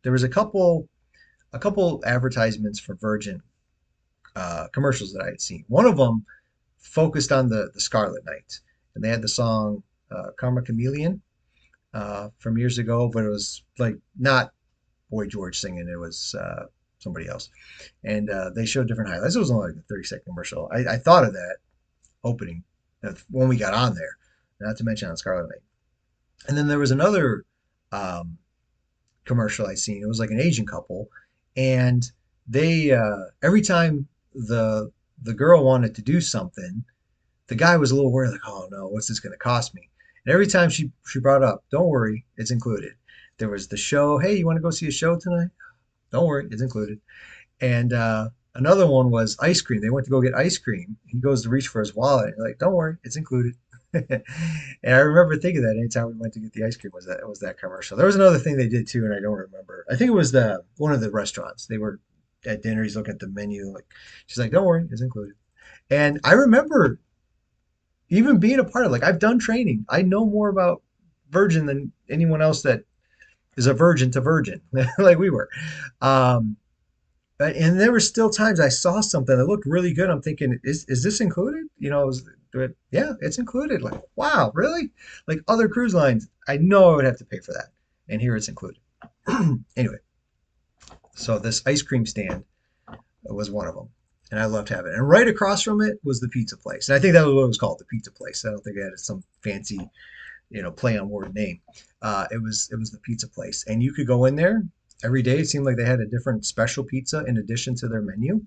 Speaker 1: there was a couple advertisements for Virgin commercials that I had seen. One of them focused on the Scarlet Night, and they had the song Karma Chameleon from years ago, but it was like not Boy George singing. It was somebody else. And they showed different highlights. It was only like a 30-second commercial. I thought of that opening when we got on there, not to mention on Scarlet Night. And then there was another um, commercial I seen. It was like an Asian couple, and they every time the girl wanted to do something, the guy was a little worried, like, oh no, what's this going to cost me? And every time she brought up, don't worry, it's included. There was the show. Hey, you want to go see a show tonight? Don't worry, it's included. And another one was ice cream. They went to go get ice cream. He goes to reach for his wallet. Like, don't worry, it's included. And I remember thinking that anytime we went to get the ice cream was that commercial. There was another thing they did too, and I don't remember. I think it was the one of the restaurants. They were at dinner. He's looking at the menu, like she's like, "Don't worry, it's included." And I remember even being a part of like I've done training. I know more about Virgin than anyone else that is a virgin to virgin, like we were. Um, and there were still times I saw something that looked really good. I'm thinking, is this included? Yeah, it's included. Like, wow, really? Like other cruise lines, I know I would have to pay for that, and here it's included. Anyway, so this ice cream stand was one of them, and I loved having it. And right across from it was the pizza place, and I think that was what it was called, the pizza place. I don't think it had some fancy, play on word name. It was the pizza place, and you could go in there every day. It seemed like they had a different special pizza in addition to their menu.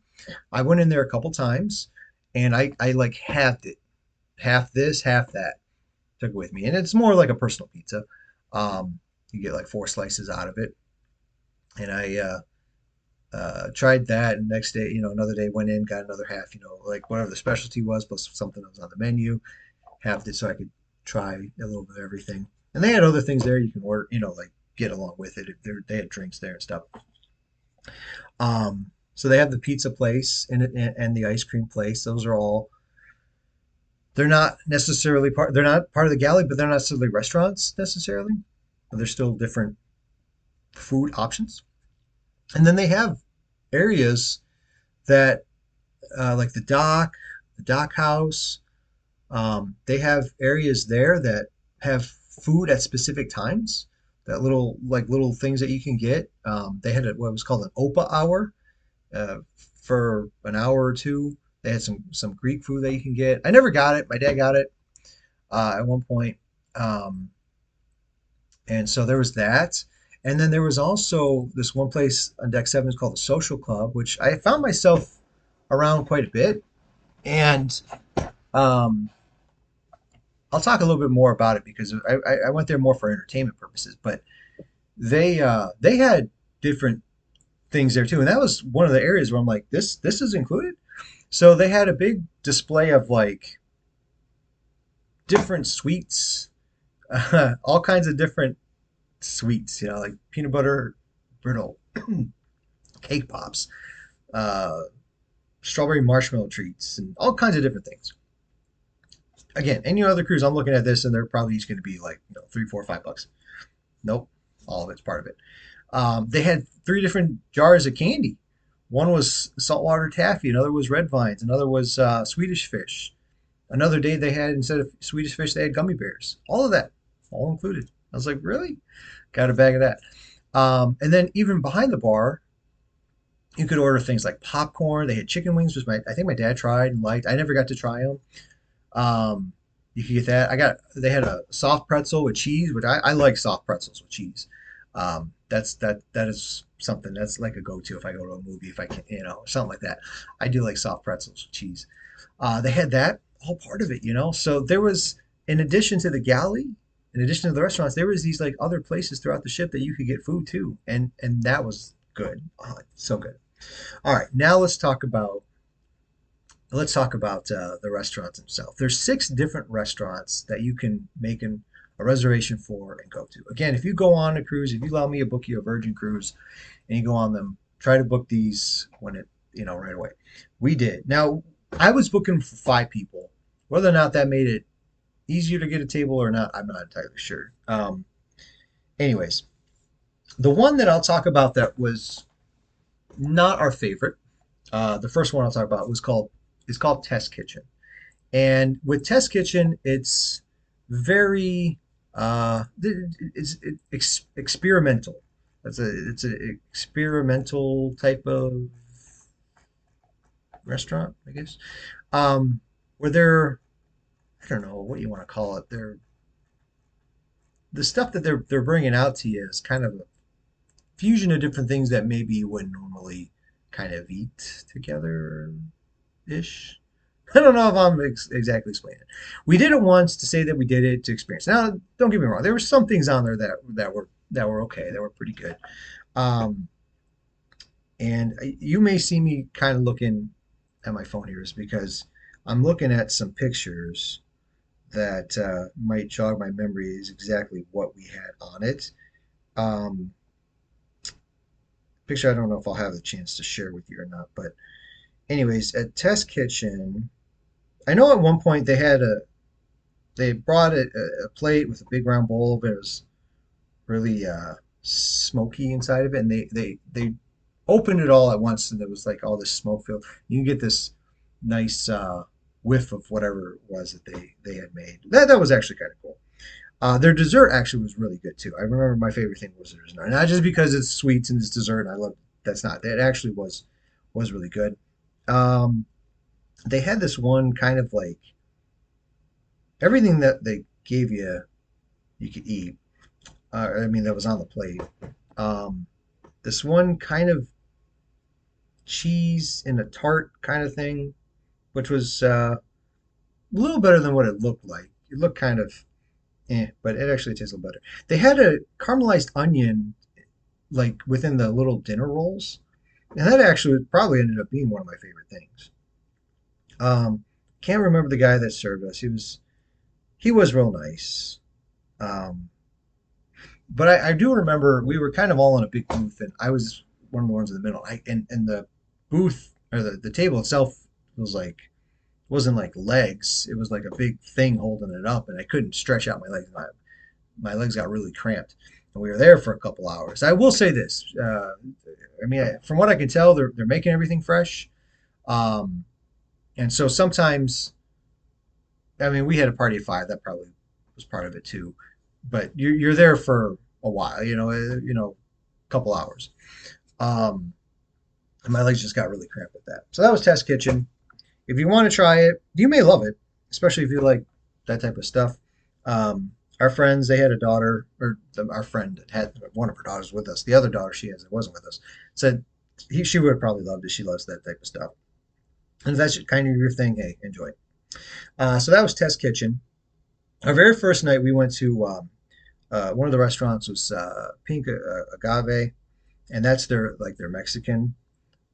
Speaker 1: I went in there a couple times, and I like halved it, half this, half that. Took it with me, and it's more like a personal pizza. You get like four slices out of it, and I tried that. And next day, another day went in, got another half. Like whatever the specialty was, plus something that was on the menu. Halved it so I could try a little bit of everything. And they had other things there you can order, like get along with it. They had drinks there and stuff. So they have the pizza place and the ice cream place. Those are all. They're not necessarily part. They're not part of the galley, but they're not necessarily restaurants necessarily. But they're still different food options. And then they have areas that, like the dock house. They have areas there that have food at specific times. That little things that you can get. They had what was called an OPA hour uh, for an hour or two. They had some Greek food that you can get. I never got it. My dad got it at one point, um, and so there was that. And then there was also this one place on deck seven is called the Social Club, which I found myself around quite a bit. And um, I'll talk a little bit more about it because I went there more for entertainment purposes. But they had different things there too, and that was one of the areas where I'm like, this is included. So they had a big display of like different sweets, all kinds of different sweets, like peanut butter brittle, cake pops, uh, strawberry marshmallow treats, and all kinds of different things. Again, any other cruise, I'm looking at this, and they're probably each going to be like $3, $4, $5. Nope, all of it's part of it. They had three different jars of candy. One was saltwater taffy, another was red vines, another was Swedish fish. Another day they had, instead of Swedish fish, they had gummy bears. All of that, all included. I was like, really? Got a bag of that. And then even behind the bar, you could order things like popcorn. They had chicken wings, which I think my dad tried and liked. I never got to try them. You could get that. They had a soft pretzel with cheese, which I like soft pretzels with cheese. That is something that's like a go-to if I go to a movie, if I can, something like that. I do like soft pretzels with cheese. They had that all part of it. So there was, in addition to the galley, in addition to the restaurants, there was these like other places throughout the ship that you could get food too, and that was good. Oh, so good. All right, now let's talk about the restaurants themselves. There's six different restaurants that you can make a reservation for and go to. Again, if you go on a cruise, if you allow me to book you a Virgin cruise, and you go on them, try to book these when right away. We did. Now, I was booking for 5 people. Whether or not that made it easier to get a table or not, I'm not entirely sure. Anyways, the one that I'll talk about that was not our favorite, the first one I'll talk about is called Test Kitchen. And with Test Kitchen, it's very experimental. It's a experimental type of restaurant, I guess. Where they're, I don't know what you want to call it. The stuff that they're bringing out to you is kind of a fusion of different things that maybe you wouldn't normally kind of eat together ish. I don't know if I'm exactly explaining it. We did it once to say that we did it to experience. Now, don't get me wrong. There were some things on there that were okay. That were pretty good. Um, and you may see me kind of looking at my phone here is because I'm looking at some pictures that might jog my memory is exactly what we had on it. Um, Picture, I don't know if I'll have the chance to share with you or not, but anyways, at Test Kitchen, I know at one point they brought a plate with a big round bowl of it. It was really smoky inside of it, and they opened it all at once, and there was like all this smoke filled. You can get this nice whiff of whatever it was that they had made. That was actually kind of cool. Their dessert actually was really good too. I remember my favorite thing was their dessert, not just because it's sweets and it's dessert. And I love that's not. It actually was really good. Um, they had this one kind of like everything that they gave you you could eat. I mean that was on the plate. Um, this one kind of cheese in a tart kind of thing, which was a little better than what it looked like. It looked kind of but it actually tastes a little better. They had a caramelized onion like within the little dinner rolls, and that actually probably ended up being one of my favorite things. Can't remember the guy that served us. He was real nice. Um, but I do remember we were kind of all in a big booth, and I was one of the ones in the middle. And the booth or the table itself was like wasn't like legs. It was like a big thing holding it up, and I couldn't stretch out my legs. My legs got really cramped, and we were there for a couple hours. I will say this: I mean, from what I can tell, they're making everything fresh, um, and so sometimes, I mean, we had a party at 5. That probably was part of it too. But you're there for a while, a couple hours. Um, and my legs just got really cramped with that. So that was Test Kitchen. If you want to try it, you may love it, especially if you like that type of stuff. Our friends, they had a daughter, or our friend that had one of her daughters with us. The other daughter she has that wasn't with us said she would have probably loved it. She loves that type of stuff. And if that's kind of your thing, hey, enjoy it. So that was Test Kitchen. Our very first night, we went to one of the restaurants was Pink Agave, and that's their Mexican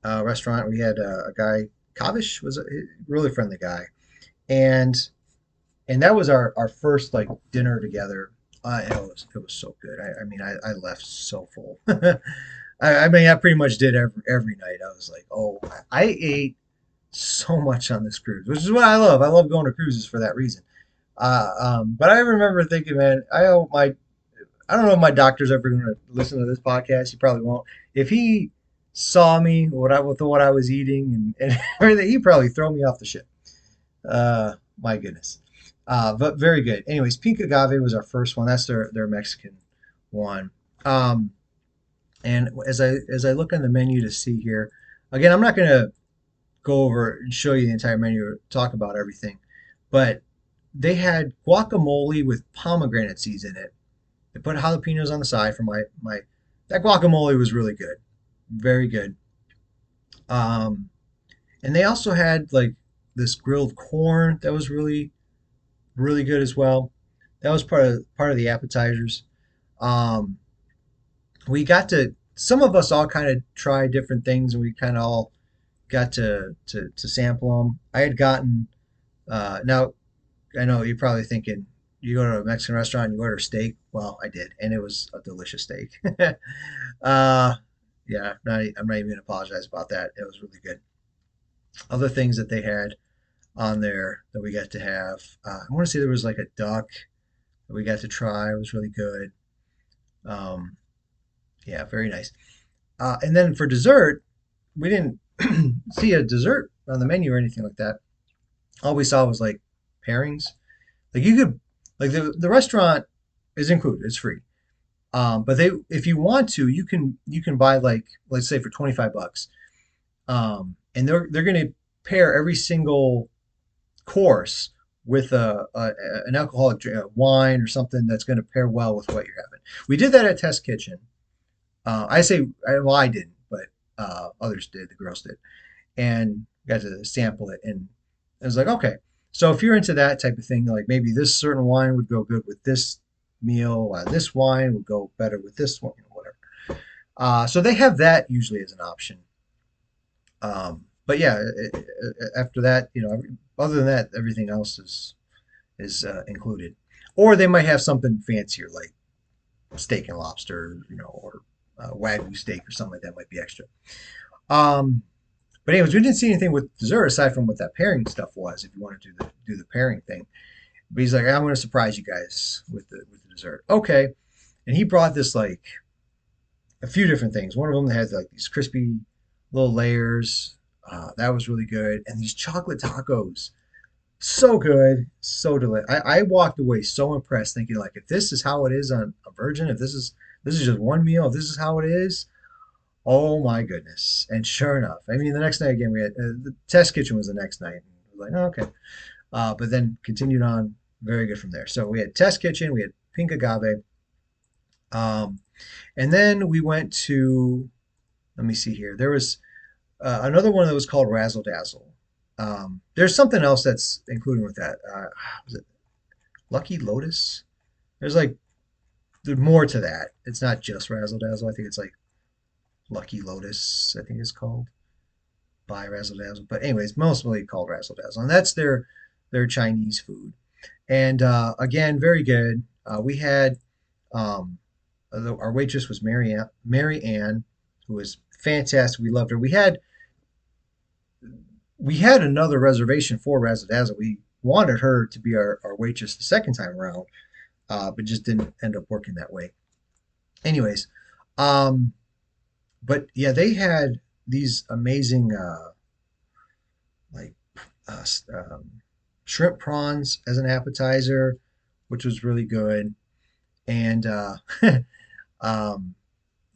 Speaker 1: restaurant. We had a guy, Kavish was a really friendly guy, and that was our first like dinner together. It was so good. I mean I left so full. I mean I pretty much did every night. I was like, oh, I ate so much on this cruise, which is what I love. I love going to cruises for that reason. But I remember thinking, man, I don't know if my doctor's ever going to listen to this podcast. He probably won't. If he saw me with what I was eating and everything, he'd probably throw me off the ship. My goodness. But very good. Anyways, Pink Agave was our first one. That's their Mexican one. Um, and as I look on the menu to see here, again, I'm not going to go over and show you the entire menu or talk about everything, but they had guacamole with pomegranate seeds in it. They put jalapenos on the side for my that guacamole was really good, very good. Um, and they also had like this grilled corn that was really good as well. That was part of the appetizers. Um, we got to some of us all kind of tried different things, and we kind of all got to sample them. I had gotten now I know you're probably thinking you go to a Mexican restaurant and you order steak. Well, I did, and it was a delicious steak. uh, yeah, I'm not even gonna apologize about that. It was really good. Other things that they had on there that we got to have. I want to say there was like a duck that we got to try. It was really good. Um, yeah, very nice. And then for dessert, we didn't see a dessert on the menu or anything like that. All we saw was like pairings. Like you could, like the restaurant is included. It's free. But if you want to, you can buy like let's say for $25, and they're going to pair every single course with an alcoholic wine or something that's going to pair well with what you're having. We did that at Test Kitchen. Well, I didn't, but others did. The girls did, and got to sample it, and I was like, okay. So if you're into that type of thing, like maybe this certain wine would go good with this meal, this wine would go better with this one, whatever. So they have that usually as an option. But yeah, after that, other than that, everything else is is included, or they might have something fancier like steak and lobster, or wagyu steak or something like that might be extra. Um, but anyways, we didn't see anything with dessert aside from what that pairing stuff was. If you want to do the pairing thing, but he's like, I'm going to surprise you guys with the dessert. Okay, and he brought this like a few different things. One of them had like these crispy little layers. That was really good, and these chocolate tacos, so good, so delicious. I walked away so impressed, thinking like, if this is how it is on a Virgin, if this is just one meal, if this is how it is, oh my goodness. And sure enough, I mean, the next night again, we had the test kitchen was the next night. I was like, oh, okay. But then continued on very good from there. So we had test kitchen, we had pink agave, um, and then we went to, let me see here. There was another one that was called Razzle Dazzle. There's something else that's included with that. Was it Lucky Lotus? There's like there's more to that. It's not just Razzle Dazzle. I think it's like Lucky Lotus. I think it's called by Razzle Dazzle. But anyways, mostly called Razzle Dazzle, and that's their Chinese food. And again, very good. We had our waitress was Mary Ann, who was fantastic. We loved her. We had another reservation for Razzle Dazzle. We wanted her to be our waitress the second time around, but just didn't end up working that way. Anyways, um, but yeah, they had these amazing like uh, shrimp prawns as an appetizer, which was really good, and um,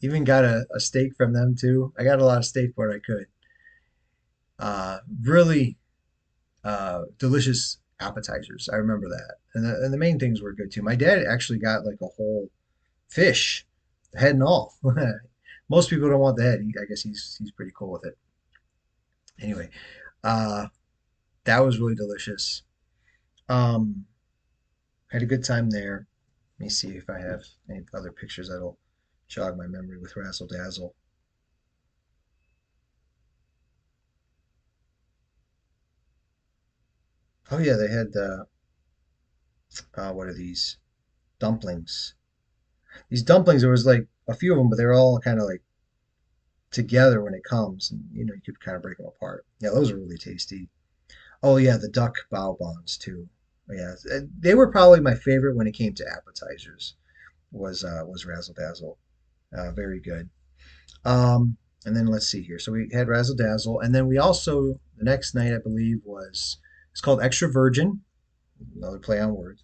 Speaker 1: even got a steak from them too. I got a lot of steak what I could. Really delicious appetizers. I remember that, and the main things were good too. My dad actually got like a whole fish, the head and all. Most people don't want the head. I guess he's pretty cool with it. Anyway, uh, that was really delicious. Um, had a good time there. Let me see if I have any other pictures that'll jog my memory with Razzle Dazzle. Oh yeah, they had what are these dumplings? These dumplings, there was like a few of them, but they were all kind of like together when it comes, and you could kind of break them apart. Yeah, those are really tasty. Oh yeah, the duck bao buns too. Yeah, they were probably my favorite when it came to appetizers. Was Razzle Dazzle, very good. And then let's see here. So we had Razzle Dazzle, and then we also the next night I believe was it's called Extra Virgin, another play on words,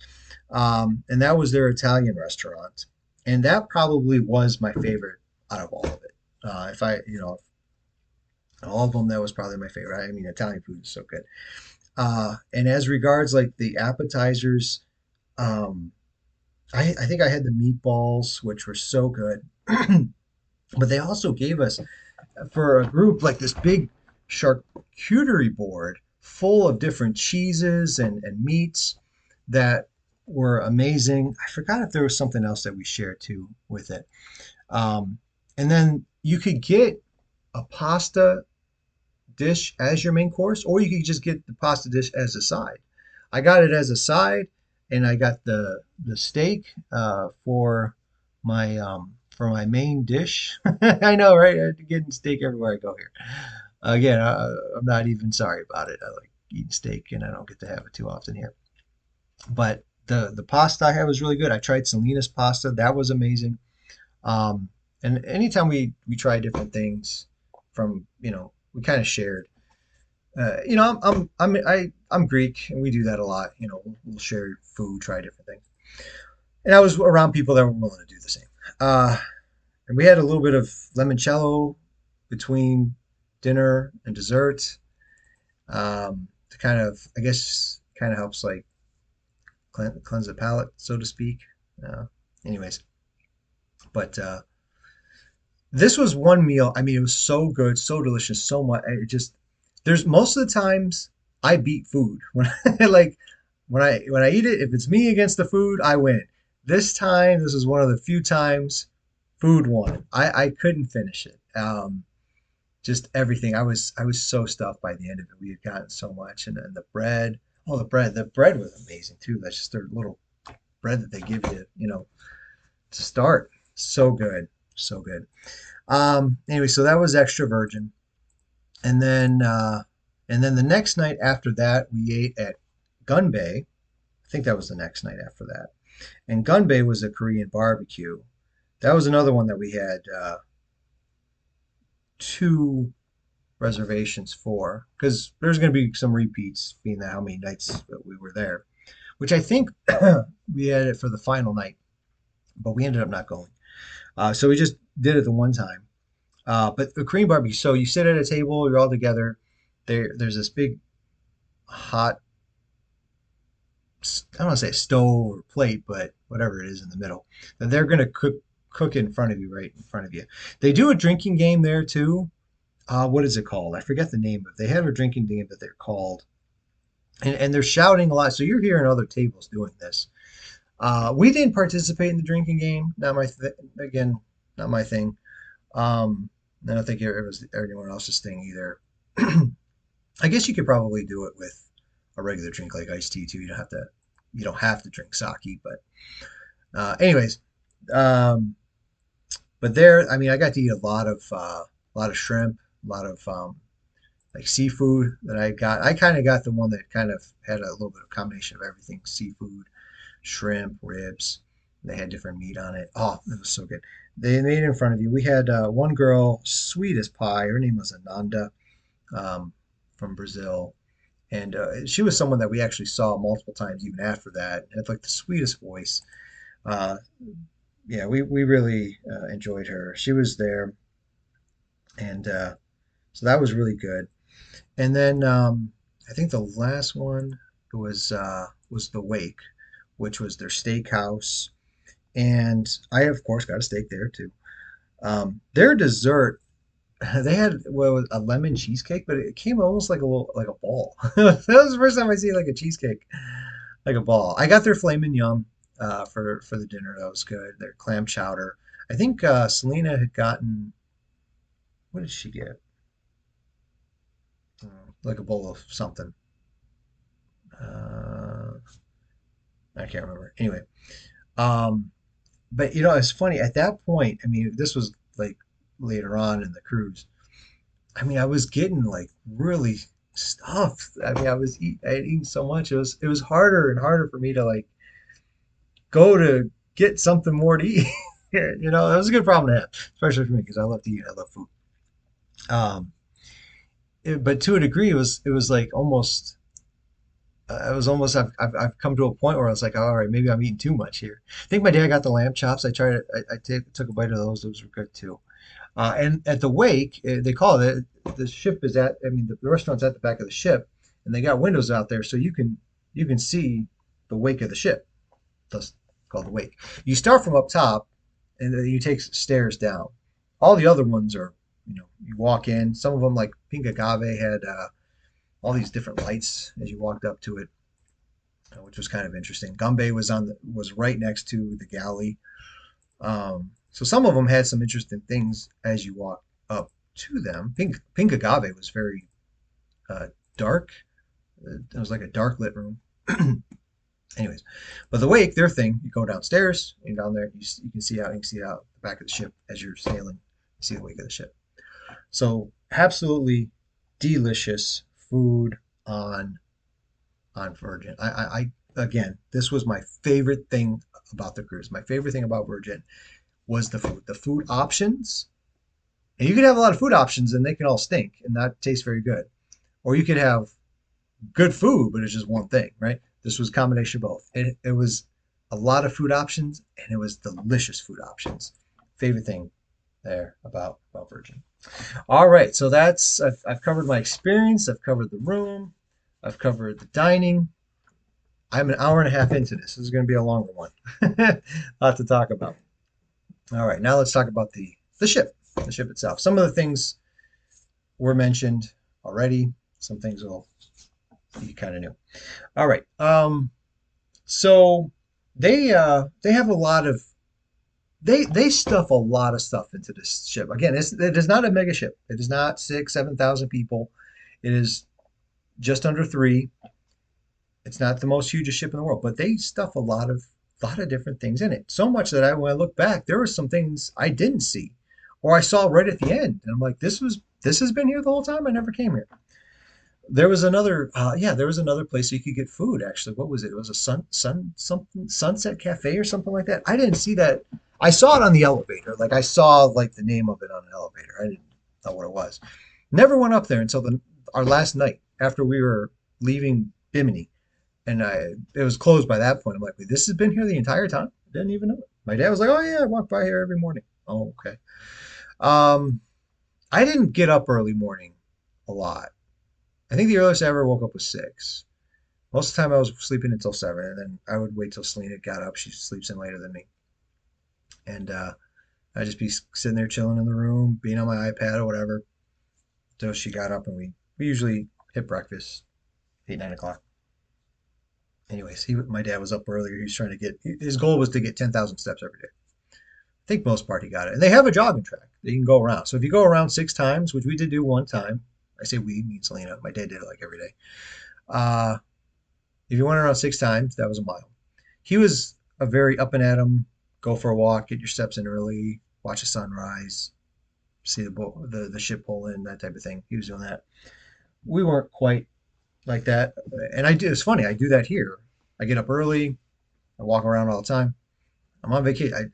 Speaker 1: and that was their Italian restaurant, and that probably was my favorite out of all of it. If I, all of them, that was probably my favorite. I mean, Italian food is so good. And as regards like the appetizers, um, I think I had the meatballs, which were so good. But they also gave us for a group like this big charcuterie board full of different cheeses and meats that were amazing. I forgot if there was something else that we shared too with it. Um, and then you could get a pasta dish as your main course, or you could just get the pasta dish as a side. I got it as a side, and I got the steak for my main dish. I know, right? I'm getting steak everywhere I go here. Again, I'm not even sorry about it. I like eating steak, and I don't get to have it too often here. But the pasta I had was really good. I tried Selena's pasta. That was amazing. Um, and anytime we try different things from, we kind of shared. I'm Greek, and we do that a lot. We'll share food, try different things. And I was around people that were willing to do the same. Uh, and we had a little bit of limoncello between dinner and dessert, to kind of, I guess, kind of helps like cleanse the palate, so to speak. Uh, anyways, but this was one meal. I mean, it was so good, so delicious, so much. It just there's most of the times I beat food when like when I eat it. If it's me against the food, I win. This time, this is one of the few times food won. I couldn't finish it. Just everything. I was so stuffed by the end of it. We had gotten so much, and then the bread. Oh, the bread was amazing too. That's just their little bread that they give you, to start. So good, so good. Anyway, so that was extra virgin, and then the next night after that, we ate at Gunbae. I think that was the next night after that. And Gunbae was a Korean barbecue. That was another one that we had two reservations for because there's going to be some repeats, being that how many nights that we were there. Which I think we had it for the final night, but we ended up not going. So we just did it the one time. But the Korean barbecue, so you sit at a table, you're all together. There's this big hot, I don't want to say stove or plate, but whatever it is in the middle. And they're gonna cook in front of you, right in front of you. They do a drinking game there too. What is it called? I forget the name, but they have a drinking game that they're called, and they're shouting a lot. So you're hearing other tables doing this. We didn't participate in the drinking game. Not my again, not my thing. I don't think it was anyone else's thing either. I guess you could probably do it with a regular drink like iced tea too. You don't have to drink sake, but anyways, um, but there, I mean, I got to eat a lot of shrimp, a lot of like seafood that I got. I kind of got the one that kind of had a little bit of combination of everything: seafood, shrimp, ribs. They had different meat on it. Oh, it was so good. They made it in front of you. We had one girl, sweet as pie. Her name was Ananda, um, from Brazil, and she was someone that we actually saw multiple times even after that. Had like the sweetest voice. Uh, yeah, we really enjoyed her. She was there, and so that was really good. And then I think the last one was the Wake, which was their steakhouse, and I of course got a steak there too. Their dessert, they had a lemon cheesecake, but it came almost like a ball. That was the first time I see like a cheesecake, like a ball. I got their filet mignon for the dinner. That was good. Their clam chowder. I think Selena had gotten, what did she get? Like a bowl of something. Uh, I can't remember. Anyway, um, but it's funny at that point. I mean, this was like later on in the cruise. I mean, I was getting like really stuffed. I mean, I had eaten so much. It was harder and harder for me to like go to get something more to eat. It was a good problem to have, especially for me because I love to eat. I love food. Um, but to a degree, it was like almost. It was almost I've come to a point where I was like, all right, maybe I'm eating too much here. I think my dad got the lamb chops. I tried it. Took a bite of those. Those were good too. And at the wake, they call it, the ship is at, I mean, the restaurant's at the back of the ship, and they got windows out there so you can see the wake of the ship. That's called the wake. You start from up top, and then you take stairs down. All the other ones are, you walk in. Some of them, like Pink Agave, had all these different lights as you walked up to it, which was kind of interesting. Gunbae was right next to the galley. So some of them had some interesting things as you walk up to them. Pink Agave was very dark. It was like a dark lit room. Anyways, but the wake, their thing, you go downstairs and down there, you can see out the back of the ship as you're sailing. You see the wake of the ship. So absolutely delicious food on on Virgin. Again, this was my favorite thing about the cruise. My favorite thing about Virgin was the food. The food options, and you could have a lot of food options and they can all stink and not taste very good. Or you could have good food, but it's just one thing, right? This was a combination of both. It was a lot of food options and it was delicious food options. Favorite thing there about Virgin. All right, so I've covered my experience. I've covered the room. I've covered the dining. I'm an hour and a half into this. This is going to be a longer one. A lot to talk about. All right, now let's talk about the ship itself. Some of the things were mentioned already. Some things will be kind of new. All right. So they have a lot of they stuff a lot of stuff into this ship. Again, it is not a mega ship. It is not 6, 7,000 people. It is just under three. It's not the most hugest ship in the world, but they stuff a lot of different things in it. So much that when I look back, there were some things I didn't see, or I saw right at the end, and I'm like, this has been here the whole time. I never came here. There was another place you could get food. Actually, what was it? It was a something Sunset Cafe or something like that. I didn't see that. I saw it on the elevator. Like I saw like the name of it on an elevator. I didn't know what it was. Never went up there until our last night after we were leaving Bimini, and it was closed by that point. I'm like, wait, this has been here the entire time. Didn't even know it. My dad was like, oh yeah, I walk by here every morning. Oh okay. Um, I didn't get up early morning a lot. I think the earliest I ever woke up was 6. Most of the time I was sleeping until 7, and then I would wait till Selena got up. She sleeps in later than me. And I'd just be sitting there chilling in the room, being on my iPad or whatever, till she got up, and we usually hit breakfast 8, 9 o'clock. Anyways, my dad was up earlier. He was trying to his goal was to get 10,000 steps every day. I think most part he got it. And they have a jogging track that you can go around. So if you go around 6 times, which we did do one time, I say we, me and Selena, my dad did it like every day. Uh, if you went around 6 times, that was a mile. He was a very up and at 'em, go for a walk, get your steps in early, watch the sunrise, see the ship pull in, that type of thing. He was doing that. We weren't quite like that, and it's funny. I do that here. I get up early. I walk around all the time. I'm on vacation.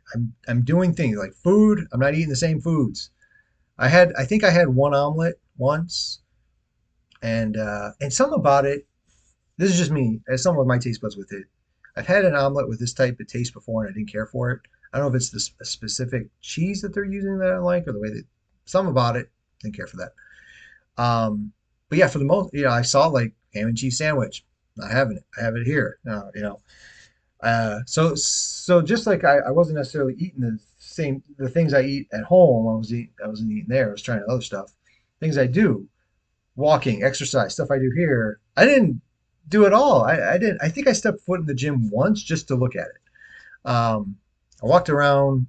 Speaker 1: I'm doing things like food. I'm not eating the same foods. I think I had one omelet once, and something about it. This is just me. As someone with my taste buds with it, I've had an omelet with this type of taste before, and I didn't care for it. I don't know if it's the specific cheese that they're using that I like, or the way that some about it. Didn't care for that. But yeah, for the most, I saw like ham and cheese sandwich. Not having it. I have it here. So just like I wasn't necessarily eating the things I eat at home. I wasn't eating there. I was trying other stuff. Things I do, walking, exercise, stuff I do here. I didn't do it all. I didn't. I think I stepped foot in the gym once just to look at it. I walked around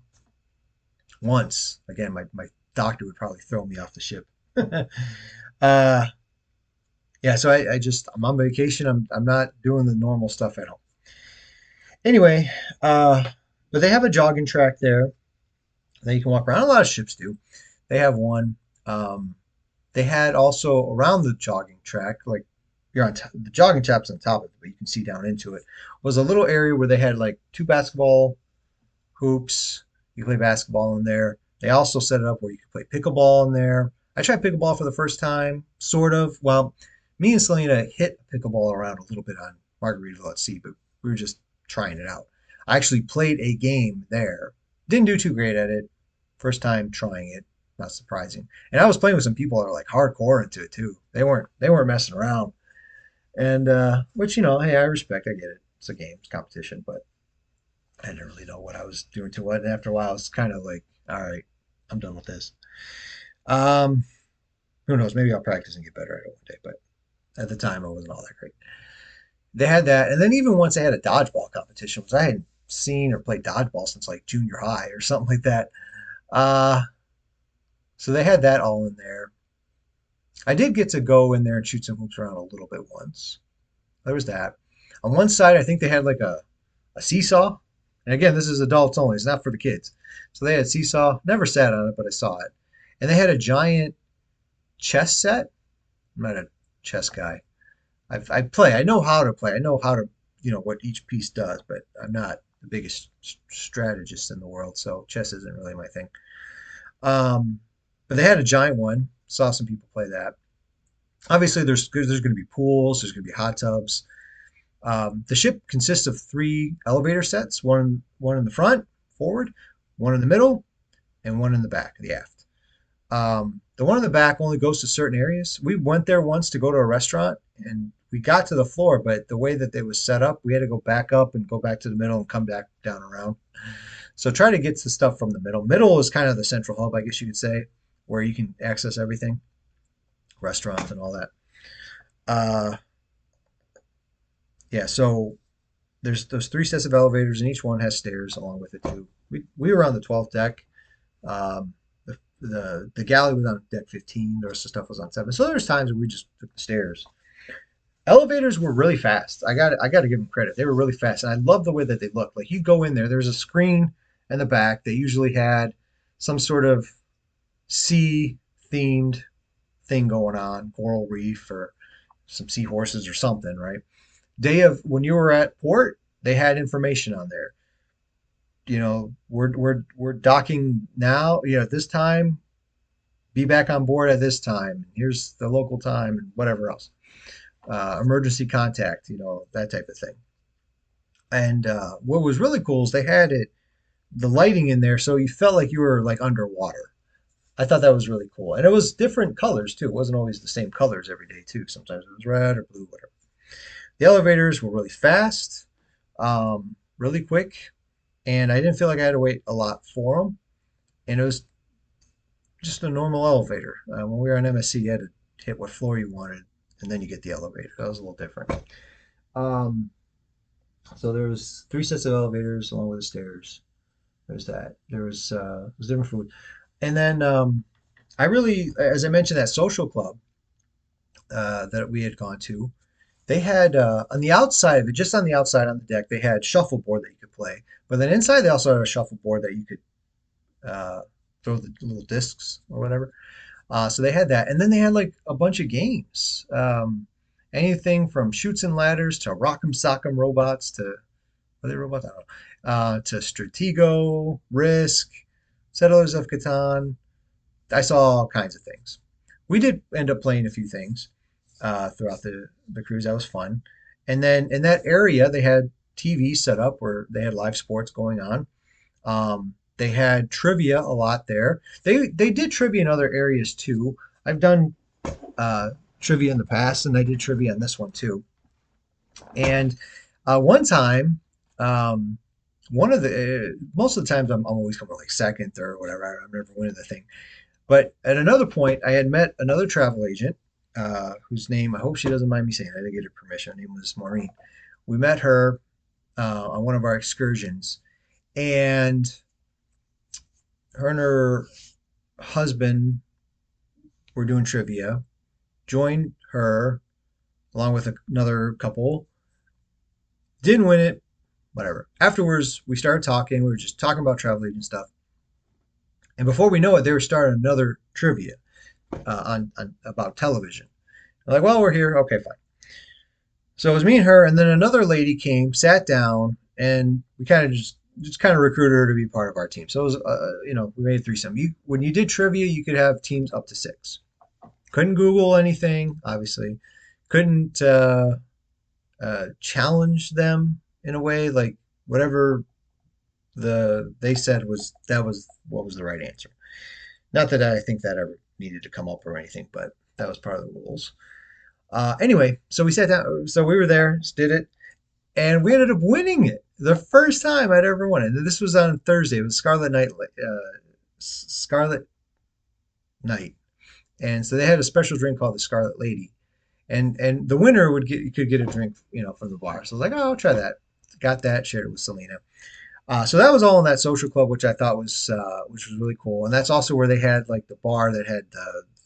Speaker 1: once. Again, my doctor would probably throw me off the ship. uh, yeah, so I'm on vacation. I'm not doing the normal stuff at home. Anyway, uh, but they have a jogging track there that you can walk around. A lot of ships do. They have one. Um, they had also around the jogging track, like the jogging track's on top of it, but you can see down into it, was a little area where they had like 2 basketball hoops. You can play basketball in there. They also set it up where you could play pickleball in there. I tried pickleball for the first time, sort of. Well, me and Selena hit pickleball around a little bit on Margaritaville at Sea, but we were just trying it out. I actually played a game there. Didn't do too great at it. First time trying it. Not surprising. And I was playing with some people that are like hardcore into it too. They weren't messing around. And which hey, I respect. I get it. It's a game, it's competition, but I didn't really know what I was doing to it. And after a while, it's kind of like, all right, I'm done with this. Um, who knows? Maybe I'll practice and get better at it one day. But at the time, I wasn't all that great. They had that, and then even once they had a dodgeball competition, which I hadn't seen or played dodgeball since like junior high or something like that. Uh, so they had that all in there. I did get to go in there and shoot some hoops around a little bit once. There was that. On one side, I think they had like a seesaw. And again, this is adults only. It's not for the kids. So they had seesaw. Never sat on it, but I saw it. And they had a giant chess set. I'm not a chess guy. I play. I know how to play. I know how to, what each piece does, but I'm not the biggest strategist in the world. So chess isn't really my thing. But they had a giant one. Saw some people play that. Obviously, there's going to be pools. There's going to be hot tubs. The ship consists of 3 elevator sets, one in the front, forward, one in the middle, and one in the back, the aft. The one in the back only goes to certain areas. We went there once to go to a restaurant, and we got to the floor, but the way that it was set up, we had to go back up and go back to the middle and come back down around. So try to get the stuff from the middle. Middle is kind of the central hub, I guess you could say, where you can access everything, restaurants and all that. Uh, yeah, so there's those 3 sets of elevators, and each one has stairs along with it too. We were on the 12th deck. The galley was on deck 15. The rest of the stuff was on 7. So there's times where we just took the stairs. Elevators were really fast. I got to give them credit. They were really fast, and I love the way that they looked. Like you go in there, there's a screen in the back that usually had some sort of sea themed thing going on, coral reef or some seahorses or something, right? Day of when you were at port, they had information on there. We're docking now, at this time, be back on board at this time. Here's the local time and whatever else. Emergency contact, that type of thing. And what was really cool is they had the lighting in there, so you felt like you were like underwater. I thought that was really cool, and it was different colors too. It wasn't always the same colors every day too. Sometimes it was red or blue, whatever. The elevators were really fast, really quick, and I didn't feel like I had to wait a lot for them. And it was just a normal elevator. When we were on MSC, you had to hit what floor you wanted, and then you get the elevator. That was a little different. Um, so there was three sets of elevators along with the stairs. There's that. It was different food, and then I really, as I mentioned, that social club that we had gone to, they had on the outside of it, just on the outside on the deck, they had shuffleboard that you could play. But then inside, they also had a shuffleboard that you could uh, throw the little discs or whatever. So they had that, and then they had like a bunch of games. Anything from shoots and ladders to rock'em sock'em robots to are they robots? I don't know. To Stratego, Risk, Settlers of Catan. I saw all kinds of things. We did end up playing a few things throughout the cruise. That was fun. And then in that area, they had TV set up where they had live sports going on. They had trivia a lot there. They did trivia in other areas too. I've done uh, trivia in the past, and I did trivia in this one too. And one time, um, one of the most of the times I'm always coming like second, third, whatever. I'm never winning the thing. But at another point, I had met another travel agent whose name I hope she doesn't mind me saying. I didn't get her permission. Her name was Maureen. We met her on one of our excursions, and her and her husband were doing trivia. Joined her along with another couple. Didn't win it. Whatever. Afterwards, we started talking. We were just talking about travel agent stuff. And before we know it, they were starting another trivia on about television. I'm like, well, we're here. Okay, fine. So it was me and her, and then another lady came, sat down, and we kind of just kind of recruited her to be part of our team. So it was, we made a threesome. When you did trivia, you could have teams up to six. Couldn't Google anything, obviously. Couldn't challenge them in a way like whatever they said was what was the right answer. Not that I think that ever needed to come up or anything, but that was part of the rules. Anyway, so we sat down. So we were there, just did it, and we ended up winning it the first time I'd ever won it. And this was on Thursday. It was Scarlet Night, and so they had a special drink called the Scarlet Lady, and the winner could get a drink, from the bar. So I was like, oh, I'll try that. Got that, shared it with Selena. So that was all in that social club, which I thought was which was really cool. And that's also where they had like the bar that had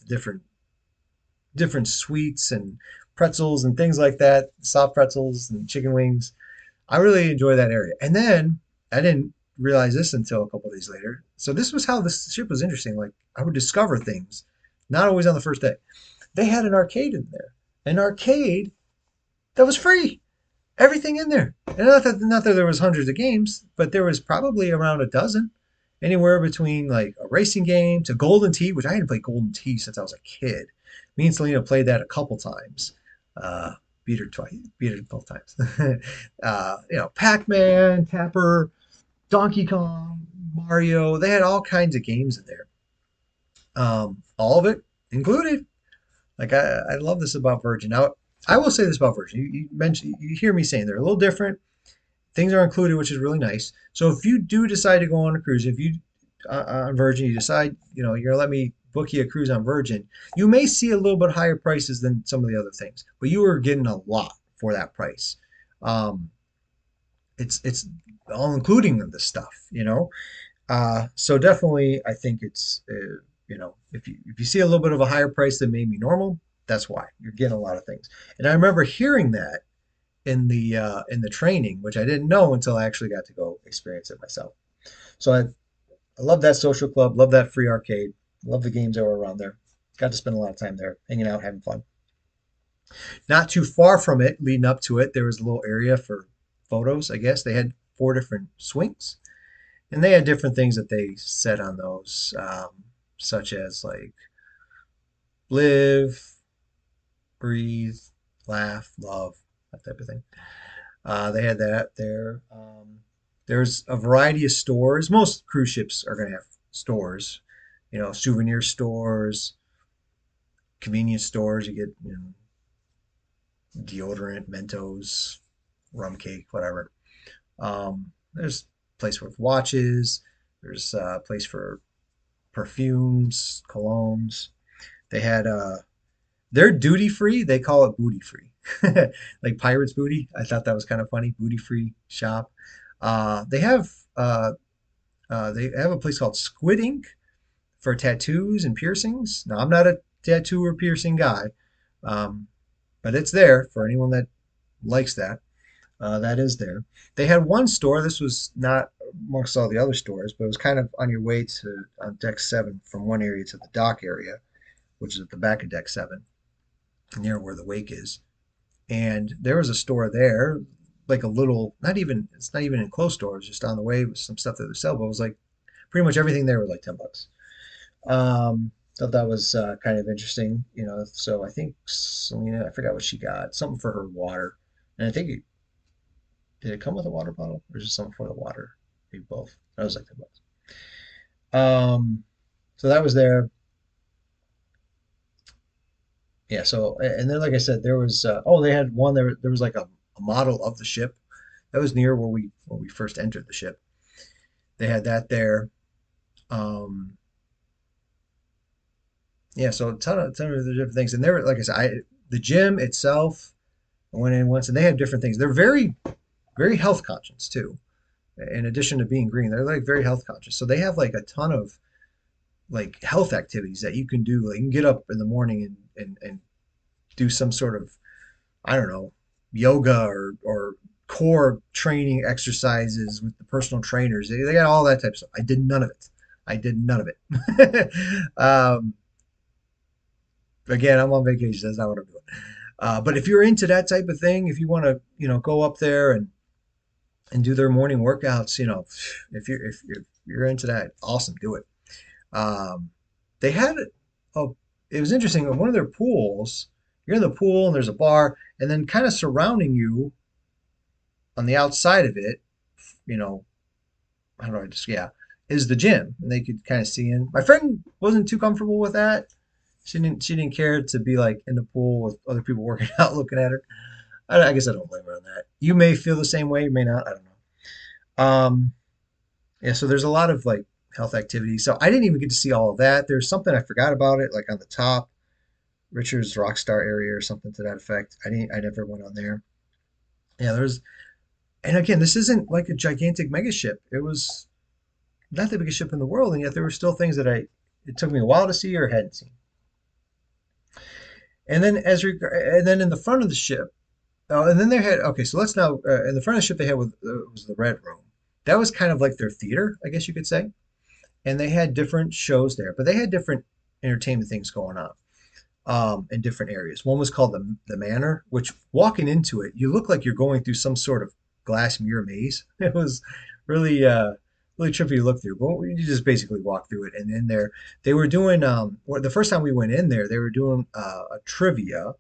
Speaker 1: different sweets and pretzels and things like that, soft pretzels and chicken wings. I really enjoy that area. And then I didn't realize this until a couple of days later. So this was how this ship was interesting. Like I would discover things, not always on the first day. They had an arcade in there, an arcade that was free. Everything in there. And not that there was hundreds of games, but there was probably around a dozen. Anywhere between like a racing game to Golden Tee, which I hadn't played Golden Tee since I was a kid. Me and Selena played that a couple times. Uh, beat her both times. Pac-Man, Tapper, Donkey Kong, Mario. They had all kinds of games in there. All of it included. Like I love this about Virgin. Now I will say this about Virgin. You mentioned you hear me saying they're a little different. Things are included, which is really nice. So if you do decide to go on a cruise, if you on Virgin, you decide you're gonna let me book you a cruise on Virgin, you may see a little bit higher prices than some of the other things, but you are getting a lot for that price. Um, it's all including the stuff. So definitely, I think it's if you see a little bit of a higher price than maybe normal, That's why you're getting a lot of things. And I remember hearing that in the training, which I didn't know until I actually got to go experience it myself. So I love that social club, love that free arcade, love the games that were around there. Got to spend a lot of time there, hanging out, having fun. Not too far from it, leading up to it, there was a little area for photos. I guess they had four different swings, and they had different things that they said on those, such as like live, breathe, laugh, love, that type of thing. They had that there. There's a variety of stores. Most cruise ships are going to have stores, souvenir stores, convenience stores. You get, deodorant, Mentos, rum cake, whatever. There's a place with watches. There's a place for perfumes, colognes. They had they're duty free. They call it booty free, like pirates booty. I thought that was kind of funny. Booty free shop. They have they have a place called Squid Ink for tattoos and piercings. Now I'm not a tattoo or piercing guy, um, but it's there for anyone that likes that. That is there. They had one store. This was not amongst all the other stores, but it was kind of on your way to on deck seven from one area to the dock area, which is at the back of deck seven, near where the wake is. And there was a store there, like a little, not even, it's not even an enclosed store. It was just on the way with some stuff that they sell, but it was like pretty much everything there was like $10. Thought that was kind of interesting, So I think Selena, I forgot what she got, something for her water. And I think did it come with a water bottle or just something for the water? Maybe both. That was like $10. So that was there. Yeah. So and then like I said, there was they had one there. There was like a model of the ship that was near where we first entered the ship. They had that there. Um, yeah. So a ton of the different things, and there, like I said, the gym itself. I went in once, and they have different things. They're very health conscious too. In addition to being green, they're like very health conscious. So they have like a ton of like health activities that you can do. Like you can get up in the morning and do some sort of, I don't know, yoga or core training exercises with the personal trainers. They got all that type of stuff. I did none of it. I did none of it. Again, I'm on vacation. That's not what I'm doing. But if you're into that type of thing, if you want to, go up there and do their morning workouts, if you're into that, awesome, do it. They had a, it was interesting. On one of their pools, you're in the pool and there's a bar, and then kind of surrounding you on the outside of it, you know, how do I just, yeah, is the gym, and they could kind of see in. My friend wasn't too comfortable with that. She didn't care to be like in the pool with other people working out, looking at her. I guess I don't blame her on that. You may feel the same way, you may not. I don't know. Yeah, so there's a lot of like health activities. So I didn't even get to see all of that. There's something I forgot about it, like on the top, Richard's Rockstar area or something to that effect. I never went on there. Yeah, there's, and again, this isn't like a gigantic mega ship. It was not the biggest ship in the world, and yet there were still things that it took me a while to see or hadn't seen. And then and then in the front of the ship, and then they had, okay, so let's now in the front of the ship they had was the red room. That was kind of like their theater, I guess you could say, and they had different shows there, but they had different entertainment things going on in different areas. One was called the Manor, which walking into it, you look like you're going through some sort of glass mirror maze. It was really really trippy to look through, but you just basically walk through it. And in there, they were doing the first time we went in there, they were doing a trivia,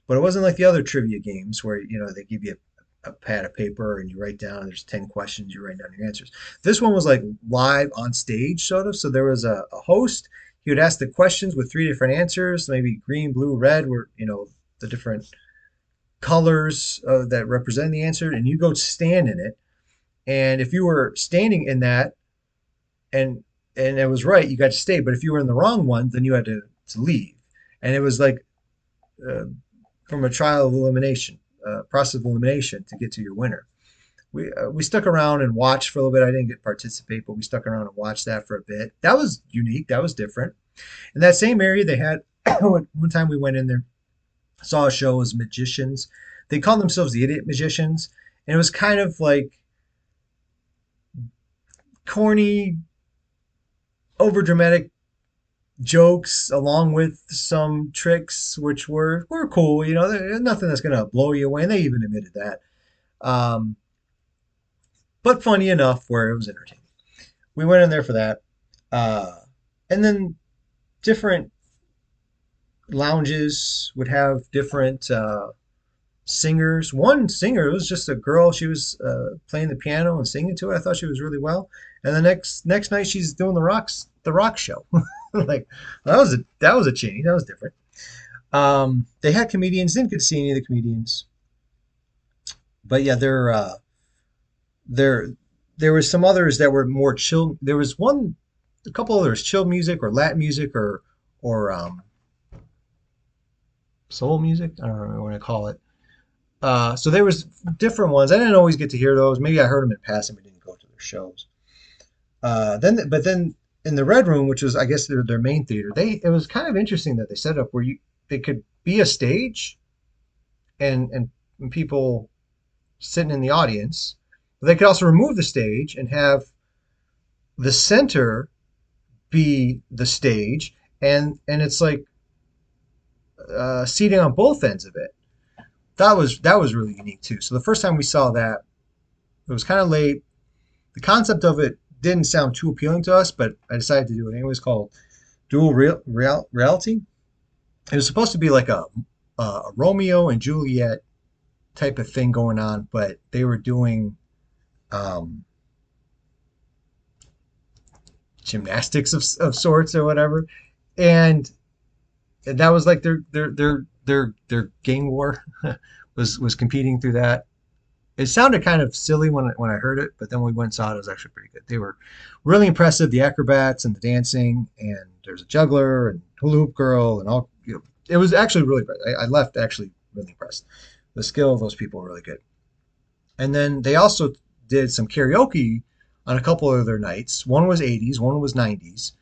Speaker 1: but it wasn't like the other trivia games where they give you a pad of paper and you write down. There's 10 questions, you write down your answers. This one was like live on stage, sort of. So there was a host. He would ask the questions with three different answers, maybe green, blue, red, were the different colors that represent the answer, and you go stand in it. And if you were standing in that and it was right, you got to stay. But if you were in the wrong one, then you had to leave. And it was like uh, from a trial of elimination, process of elimination to get to your winner. We stuck around and watched for a little bit. I didn't get to participate, but we stuck around and watched that for a bit. That was unique. That was different. In that same area, they had one time we went in there. Saw a show as magicians. They called themselves the Idiot Magicians, and it was kind of like corny, overdramatic jokes along with some tricks which were cool. You know, nothing that's gonna blow you away, and they even admitted that. Um, but funny enough, where it was entertaining. We went in there for that, uh, and then different lounges would have different singers. One singer, it was just a girl. She was playing the piano and singing to it. I thought she was really well. And the next night, she's doing the rock show. Like that was a change. That was different. They had comedians. Didn't get to see any of the comedians, but yeah, there there was some others that were more chill. There was a couple others, chill music or Latin music or soul music. I don't know what I call it. So there was different ones. I didn't always get to hear those. Maybe I heard them in passing, but didn't go to their shows. But then in the Red Room, which was I guess their main theater, it was kind of interesting that they set up where you it could be a stage and people sitting in the audience, but they could also remove the stage and have the center be the stage, and it's like seating on both ends of it. That was really unique too. So the first time we saw that, it was kind of late. The concept of it didn't sound too appealing to us, but I decided to do it anyways. Called Reality. It was supposed to be like a Romeo and Juliet type of thing going on, but they were doing um, gymnastics of sorts or whatever, and that was like their gang war was competing through that. It sounded kind of silly when I heard it, but then when we went and saw it, it was actually pretty good. They were really impressive, the acrobats and the dancing, and there's a juggler and hula hoop girl and all. You know, it was actually really good. I left actually really impressed. The skill of those people were really good. And then they also did some karaoke on a couple of their nights. One was 80s, one was 90s.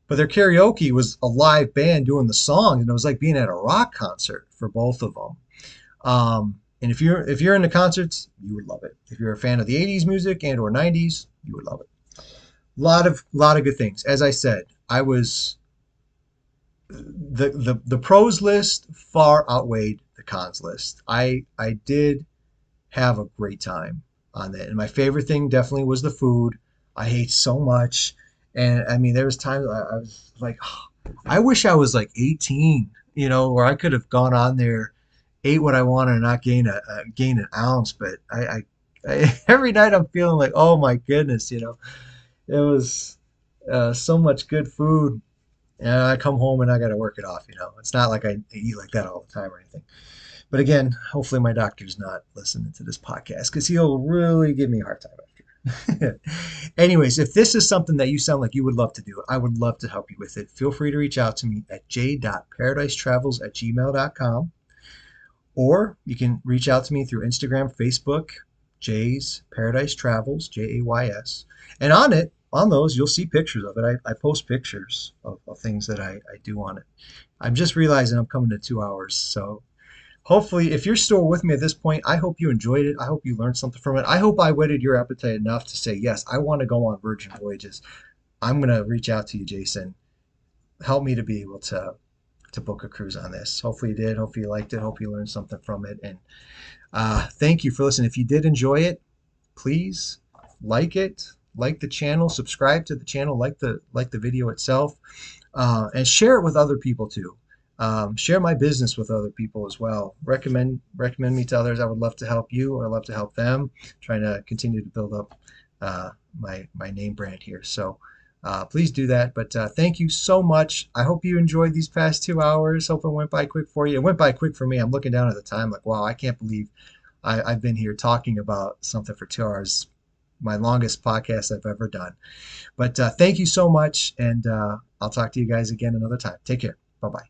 Speaker 1: But their karaoke was a live band doing the song, and it was like being at a rock concert for both of them. And if you're into concerts, you would love it. If you're a fan of the 80s music and or 90s, you would love it. Lot of good things. As I said, I was the pros list far outweighed the cons list. I did have a great time on that. And my favorite thing definitely was the food. I ate so much. And I mean, there was times I was like, oh, I wish I was like 18, where I could have gone on there, ate what I wanted and not gain an ounce. But every night I'm feeling like, oh my goodness, it was so much good food. And I come home and I got to work it off. It's not like I eat like that all the time or anything. But again, hopefully my doctor's not listening to this podcast because he'll really give me a hard time after. Anyways, if this is something that you sound like you would love to do, I would love to help you with it. Feel free to reach out to me at j.paradise@gmail.com, or you can reach out to me through Instagram, Facebook, Jay's Paradise Travels, Jays. And on those, you'll see pictures of it. I post pictures of things that I do on it. I'm just realizing I'm coming to 2 hours, so hopefully, if you're still with me at this point, I hope you enjoyed it. I hope you learned something from it. I hope I whetted your appetite enough to say, yes, I want to go on Virgin Voyages. I'm going to reach out to you, Jason. Help me to be able to book a cruise on this. Hopefully you did. Hopefully you liked it. Hope you learned something from it. And thank you for listening. If you did enjoy it, please like it, like the channel, subscribe to the channel, like the video itself, and share it with other people too. Share my business with other people as well. Recommend me to others. I would love to help you. I'd love to help them. Trying to continue to build up my name brand here. So please do that. But thank you so much. I hope you enjoyed these past 2 hours. Hope it went by quick for you. It went by quick for me. I'm looking down at the time like, wow, I can't believe I've been here talking about something for 2 hours. My longest podcast I've ever done. But thank you so much, and I'll talk to you guys again another time. Take care. Bye-bye.